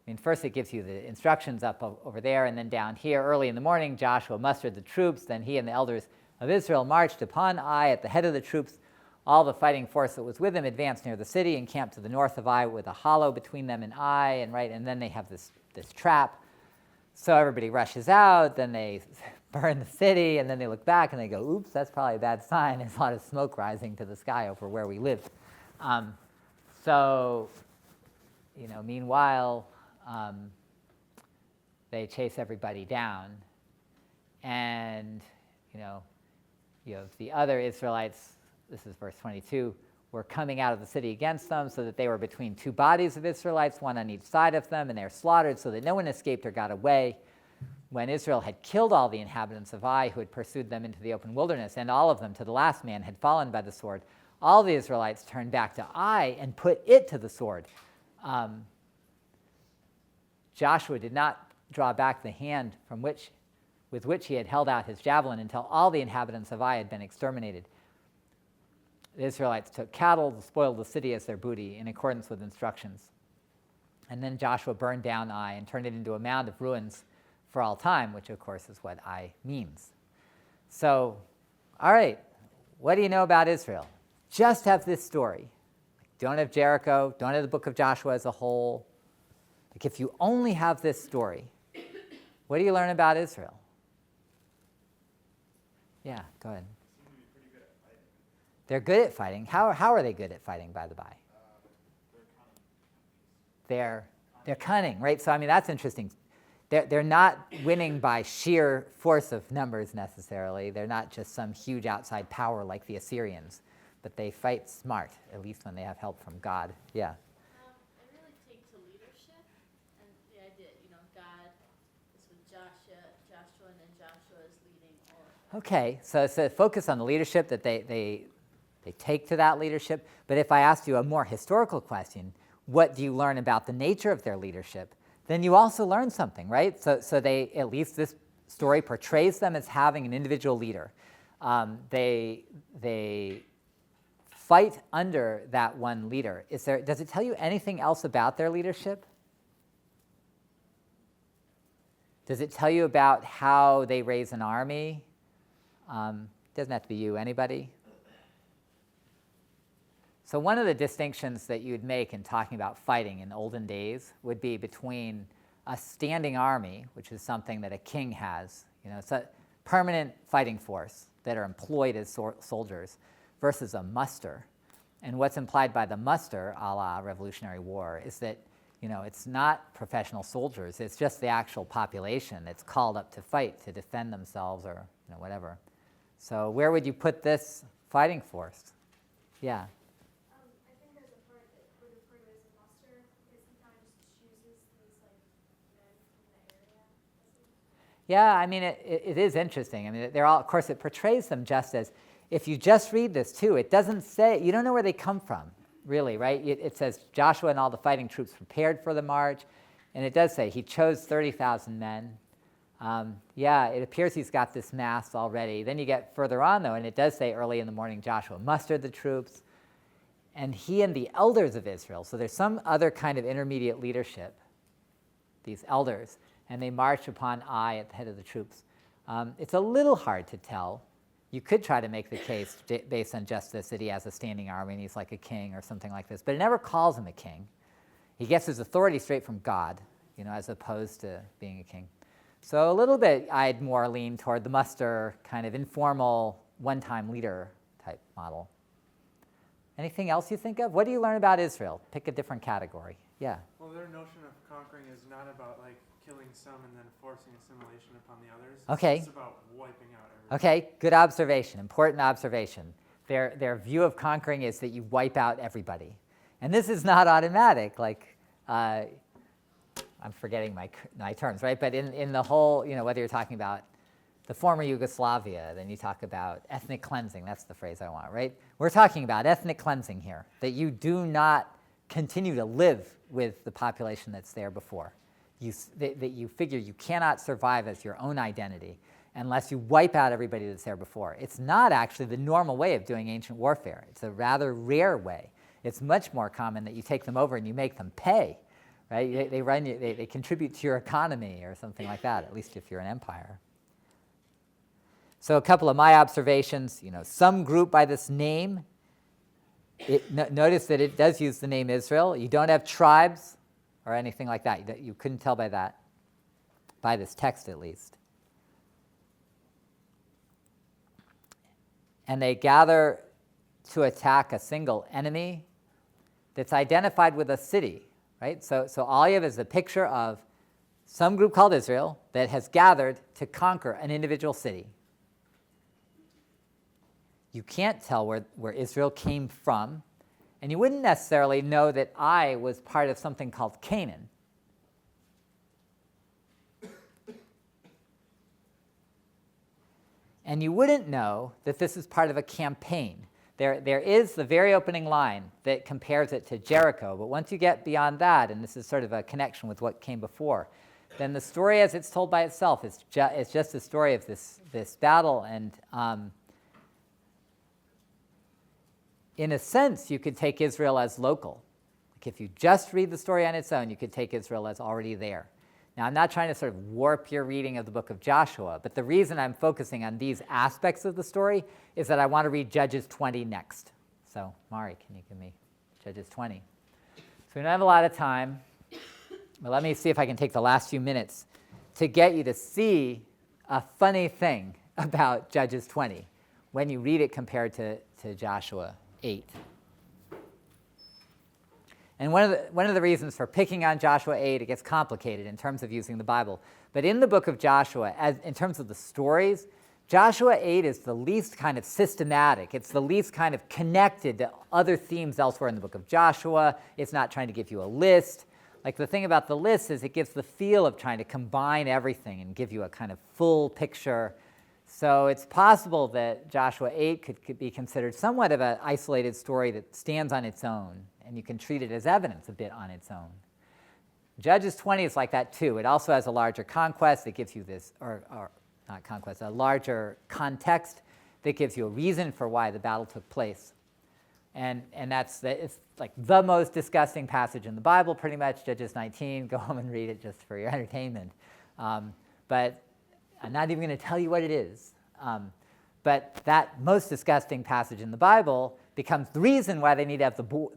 I mean, first it gives you the instructions up over there, and then down here early in the morning Joshua mustered the troops, then he and the elders of Israel marched upon Ai at the head of the troops. All the fighting force that was with him advanced near the city and camped to the north of Ai with a hollow between them and Ai, and then they have this trap. So everybody rushes out, then they burn the city, and then they look back and they go, oops, that's probably a bad sign. There's a lot of smoke rising to the sky over where we live. Meanwhile, they chase everybody down, and you have the other Israelites, this is verse 22, were coming out of the city against them, so that they were between two bodies of Israelites, one on each side of them, and they were slaughtered so that no one escaped or got away. When Israel had killed all the inhabitants of Ai who had pursued them into the open wilderness, and all of them to the last man had fallen by the sword, all the Israelites turned back to Ai and put it to the sword. Joshua did not draw back the hand with which he had held out his javelin until all the inhabitants of Ai had been exterminated. The Israelites took cattle, spoiled the city as their booty in accordance with instructions. And then Joshua burned down Ai and turned it into a mound of ruins for all time, which of course is what Ai means. So, all right, what do you know about Israel? Just have this story. Don't have Jericho, don't have the book of Joshua as a whole. Like, if you only have this story, what do you learn about Israel? Yeah, go ahead. Seem to be pretty good at fighting. They're good at fighting. How are they good at fighting, by the by? They're They're cunning, right? So, I mean, that's interesting. They're not winning by sheer force of numbers necessarily. They're not just some huge outside power like the Assyrians, but they fight smart, at least when they have help from God. Yeah. I really take to leadership and the idea, God is with Joshua, and then Joshua is leading all. Okay, so it's a focus on the leadership, that they take to that leadership. But if I asked you a more historical question, what do you learn about the nature of their leadership? Then you also learn something, right? So they, at least this story portrays them as having an individual leader. They fight under that one leader. Does it tell you anything else about their leadership? Does it tell you about how they raise an army? Doesn't have to be you, anybody? So one of the distinctions that you'd make in talking about fighting in olden days would be between a standing army, which is something that a king has, it's a permanent fighting force that are employed as soldiers, versus a muster. And what's implied by the muster, a la Revolutionary War, is that it's not professional soldiers. It's just the actual population that's called up to fight, to defend themselves or whatever. So where would you put this fighting force? Yeah. I think there's a part that would refer to as a muster, because he kind of just chooses these men from the area. Yeah, I mean, it is interesting. I mean, they're all, of course, it portrays them just as, if you just read this too, it doesn't say, you don't know where they come from, really, right? It says Joshua and all the fighting troops prepared for the march, and it does say he chose 30,000 men. Yeah, it appears he's got this mass already. Then you get further on, though, and it does say early in the morning Joshua mustered the troops, and he and the elders of Israel, so there's some other kind of intermediate leadership, these elders, and they march upon Ai at the head of the troops. It's a little hard to tell. You could try to make the case based on just this that he has a standing army and he's like a king or something like this, but it never calls him a king. He gets his authority straight from God, as opposed to being a king. So a little bit I'd more lean toward the muster kind of informal one-time leader type model. Anything else you think of? What do you learn about Israel? Pick a different category. Yeah. Well, their notion of conquering is not about like killing some and then forcing assimilation upon the others. Okay. It's about wiping out everything. Okay, good observation, important observation. Their view of conquering is that you wipe out everybody. And this is not automatic, like, I'm forgetting my terms, right? But in the whole, whether you're talking about the former Yugoslavia, then you talk about ethnic cleansing, that's the phrase I want, right? We're talking about ethnic cleansing here, that you do not continue to live with the population that's there before. That you figure you cannot survive as your own identity unless you wipe out everybody that's there before. It's not actually the normal way of doing ancient warfare. It's a rather rare way. It's much more common that you take them over and you make them pay, right? They contribute to your economy or something like that, at least if you're an empire. So a couple of my observations, some group by this name, notice that it does use the name Israel. You don't have tribes or anything like that. You couldn't tell by that, by this text at least. And they gather to attack a single enemy that's identified with a city, right? So all you have is a picture of some group called Israel that has gathered to conquer an individual city. You can't tell where Israel came from, and you wouldn't necessarily know that Ai was part of something called Canaan. And you wouldn't know that this is part of a campaign. There is the very opening line that compares it to Jericho, but once you get beyond that, and this is sort of a connection with what came before, then the story as it's told by itself is just a story of this battle, and in a sense, you could take Israel as local. Like if you just read the story on its own, you could take Israel as already there. Now, I'm not trying to sort of warp your reading of the book of Joshua, but the reason I'm focusing on these aspects of the story is that I want to read Judges 20 next. So, Mari, can you give me Judges 20? So we don't have a lot of time, but let me see if I can take the last few minutes to get you to see a funny thing about Judges 20 when you read it compared to Joshua 8. And one of the reasons for picking on Joshua 8, it gets complicated in terms of using the Bible. But in the book of Joshua, in terms of the stories, Joshua 8 is the least kind of systematic. It's the least kind of connected to other themes elsewhere in the book of Joshua. It's not trying to give you a list. Like the thing about the list is it gives the feel of trying to combine everything and give you a kind of full picture. So it's possible that Joshua 8 could be considered somewhat of an isolated story that stands on its own, and you can treat it as evidence a bit on its own. Judges 20 is like that too. It also has a larger conquest that gives you this, or not conquest, a larger context that gives you a reason for why the battle took place. And it's like the most disgusting passage in the Bible, pretty much, Judges 19. Go home and read it just for your entertainment. But I'm not even going to tell you what it is. But that most disgusting passage in the Bible becomes the reason why they need to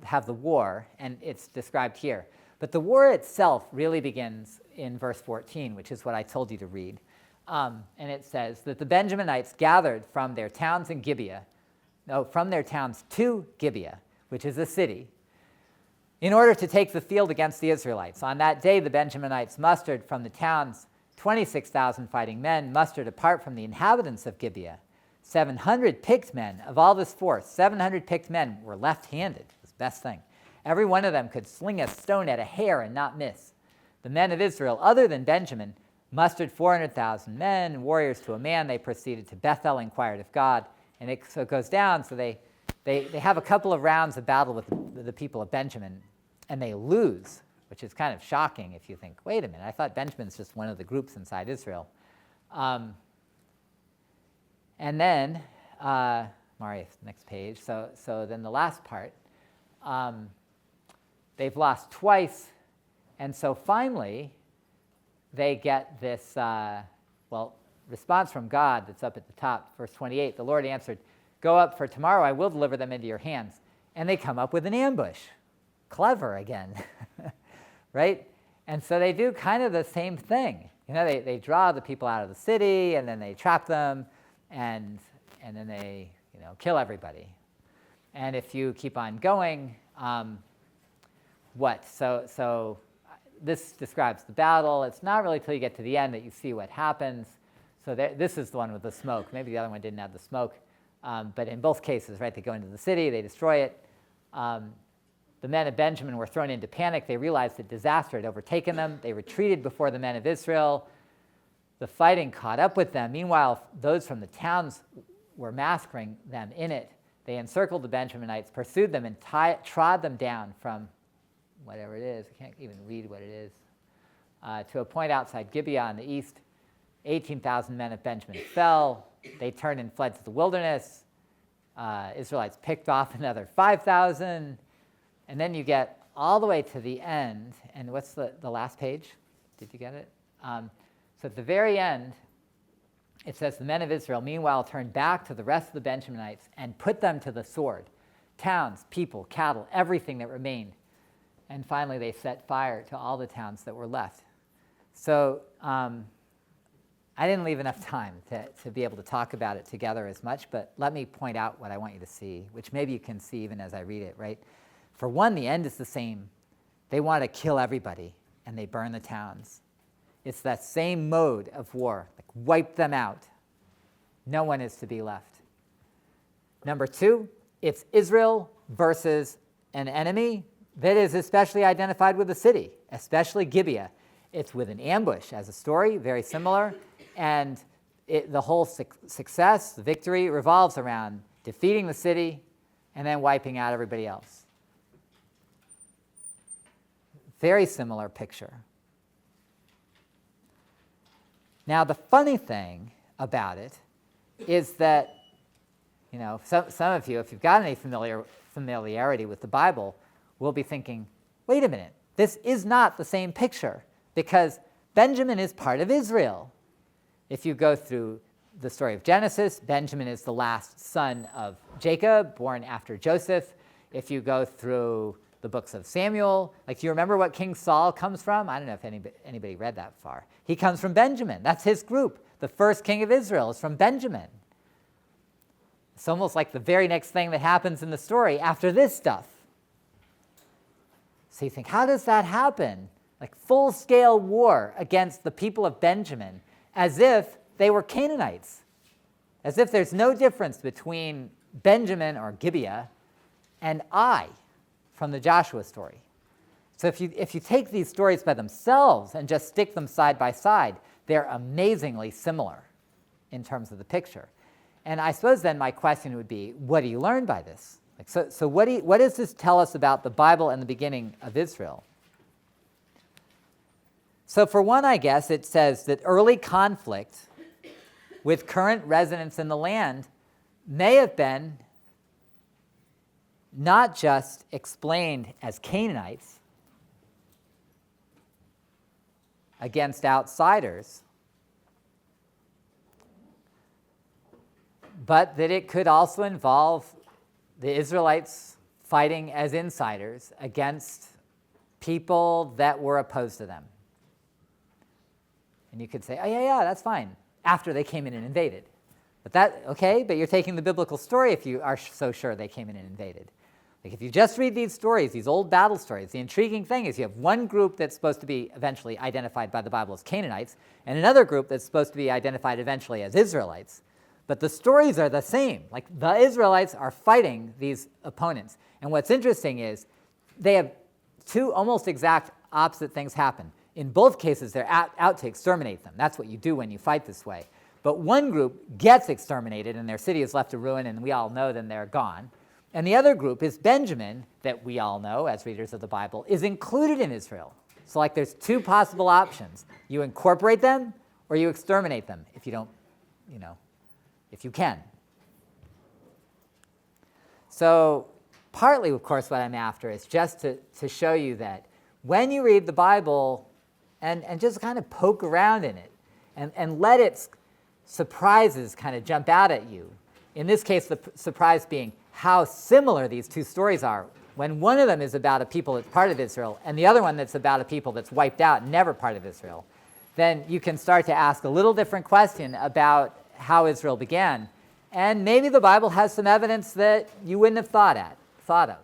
have the war, and it's described here. But the war itself really begins in verse 14, which is what I told you to read. And it says that the Benjaminites gathered from their towns in Gibeah from their towns to Gibeah, which is a city, in order to take the field against the Israelites. On that day, the Benjaminites mustered from the towns 26,000 fighting men, mustered apart from the inhabitants of Gibeah. 700 picked men of all this force. 700 picked men were left-handed. It was the best thing. Every one of them could sling a stone at a hair and not miss. The men of Israel, other than Benjamin, mustered 400,000 men, warriors to a man. They proceeded to Bethel, inquired of God. And so it goes down. So they have a couple of rounds of battle with the people of Benjamin, and they lose, which is kind of shocking if you think, wait a minute, I thought Benjamin's just one of the groups inside Israel. And then, Marius, next page. So then the last part, they've lost twice, and so finally they get this, response from God that's up at the top, verse 28. The Lord answered, "Go up, for tomorrow I will deliver them into your hands." And they come up with an ambush. Clever again, right? And so they do kind of the same thing. They draw the people out of the city, and then they trap them, and then they kill everybody. And if you keep on going, So this describes the battle. It's not really till you get to the end that you see what happens. So this is the one with the smoke. Maybe the other one didn't have the smoke. But in both cases, right, they go into the city, they destroy it. The men of Benjamin were thrown into panic. They realized that disaster had overtaken them. They retreated before the men of Israel. The fighting caught up with them. Meanwhile, those from the towns were massacring them in it. They encircled the Benjaminites, pursued them, and trod them down from whatever it is. I can't even read what it is. To a point outside Gibeah in the east. 18,000 men of Benjamin fell. They turned and fled to the wilderness. Israelites picked off another 5,000. And then you get all the way to the end. And what's the last page? Did you get it? So at the very end, it says, the men of Israel meanwhile turned back to the rest of the Benjaminites and put them to the sword. Towns, people, cattle, everything that remained. And finally they set fire to all the towns that were left. So I didn't leave enough time to be able to talk about it together as much, but let me point out what I want you to see, which maybe you can see even as I read it, right? For one, the end is the same. They want to kill everybody, and they burn the towns. It's that same mode of war, like wipe them out. No one is to be left. Number two, it's Israel versus an enemy that is especially identified with the city, especially Gibeah. It's with an ambush as a story, very similar, and the whole success, the victory, revolves around defeating the city and then wiping out everybody else. Very similar picture. Now, the funny thing about it is that, some of you, if you've got any familiarity with the Bible, will be thinking, wait a minute, this is not the same picture, because Benjamin is part of Israel. If you go through the story of Genesis, Benjamin is the last son of Jacob, born after Joseph. If you go through the books of Samuel, do you remember what King Saul comes from? I don't know if anybody read that far. He comes from Benjamin. That's his group. The first king of Israel is from Benjamin. It's almost like the very next thing that happens in the story after this stuff. So you think, how does that happen? Like full-scale war against the people of Benjamin, as if they were Canaanites, as if there's no difference between Benjamin or Gibeah and Ai from the Joshua story. So if you take these stories by themselves and just stick them side by side, they're amazingly similar in terms of the picture. And I suppose then my question would be, what do you learn by this? So what does this tell us about the Bible and the beginning of Israel? So for one, I guess it says that early conflict with current residents in the land may have been not just explained as Canaanites against outsiders, but that it could also involve the Israelites fighting as insiders against people that were opposed to them. And you could say, oh, yeah, that's fine, after they came in and invaded. But you're taking the biblical story if you are so sure they came in and invaded. Like if you just read these stories, these old battle stories, the intriguing thing is you have one group that's supposed to be eventually identified by the Bible as Canaanites, and another group that's supposed to be identified eventually as Israelites. But the stories are the same. Like the Israelites are fighting these opponents. And what's interesting is they have two almost exact opposite things happen. In both cases, they're out to exterminate them. That's what you do when you fight this way. But one group gets exterminated and their city is left to ruin, and we all know then they're gone. And the other group is Benjamin, that we all know as readers of the Bible, is included in Israel. So like there's two possible options. You incorporate them or you exterminate them if you don't, if you can. So partly, of course, what I'm after is just to show you that when you read the Bible and just kind of poke around in it and let its surprises kind of jump out at you, in this case the surprise being how similar these two stories are, when one of them is about a people that's part of Israel and the other one that's about a people that's wiped out, never part of Israel, then you can start to ask a little different question about how Israel began. And maybe the Bible has some evidence that you wouldn't have thought of.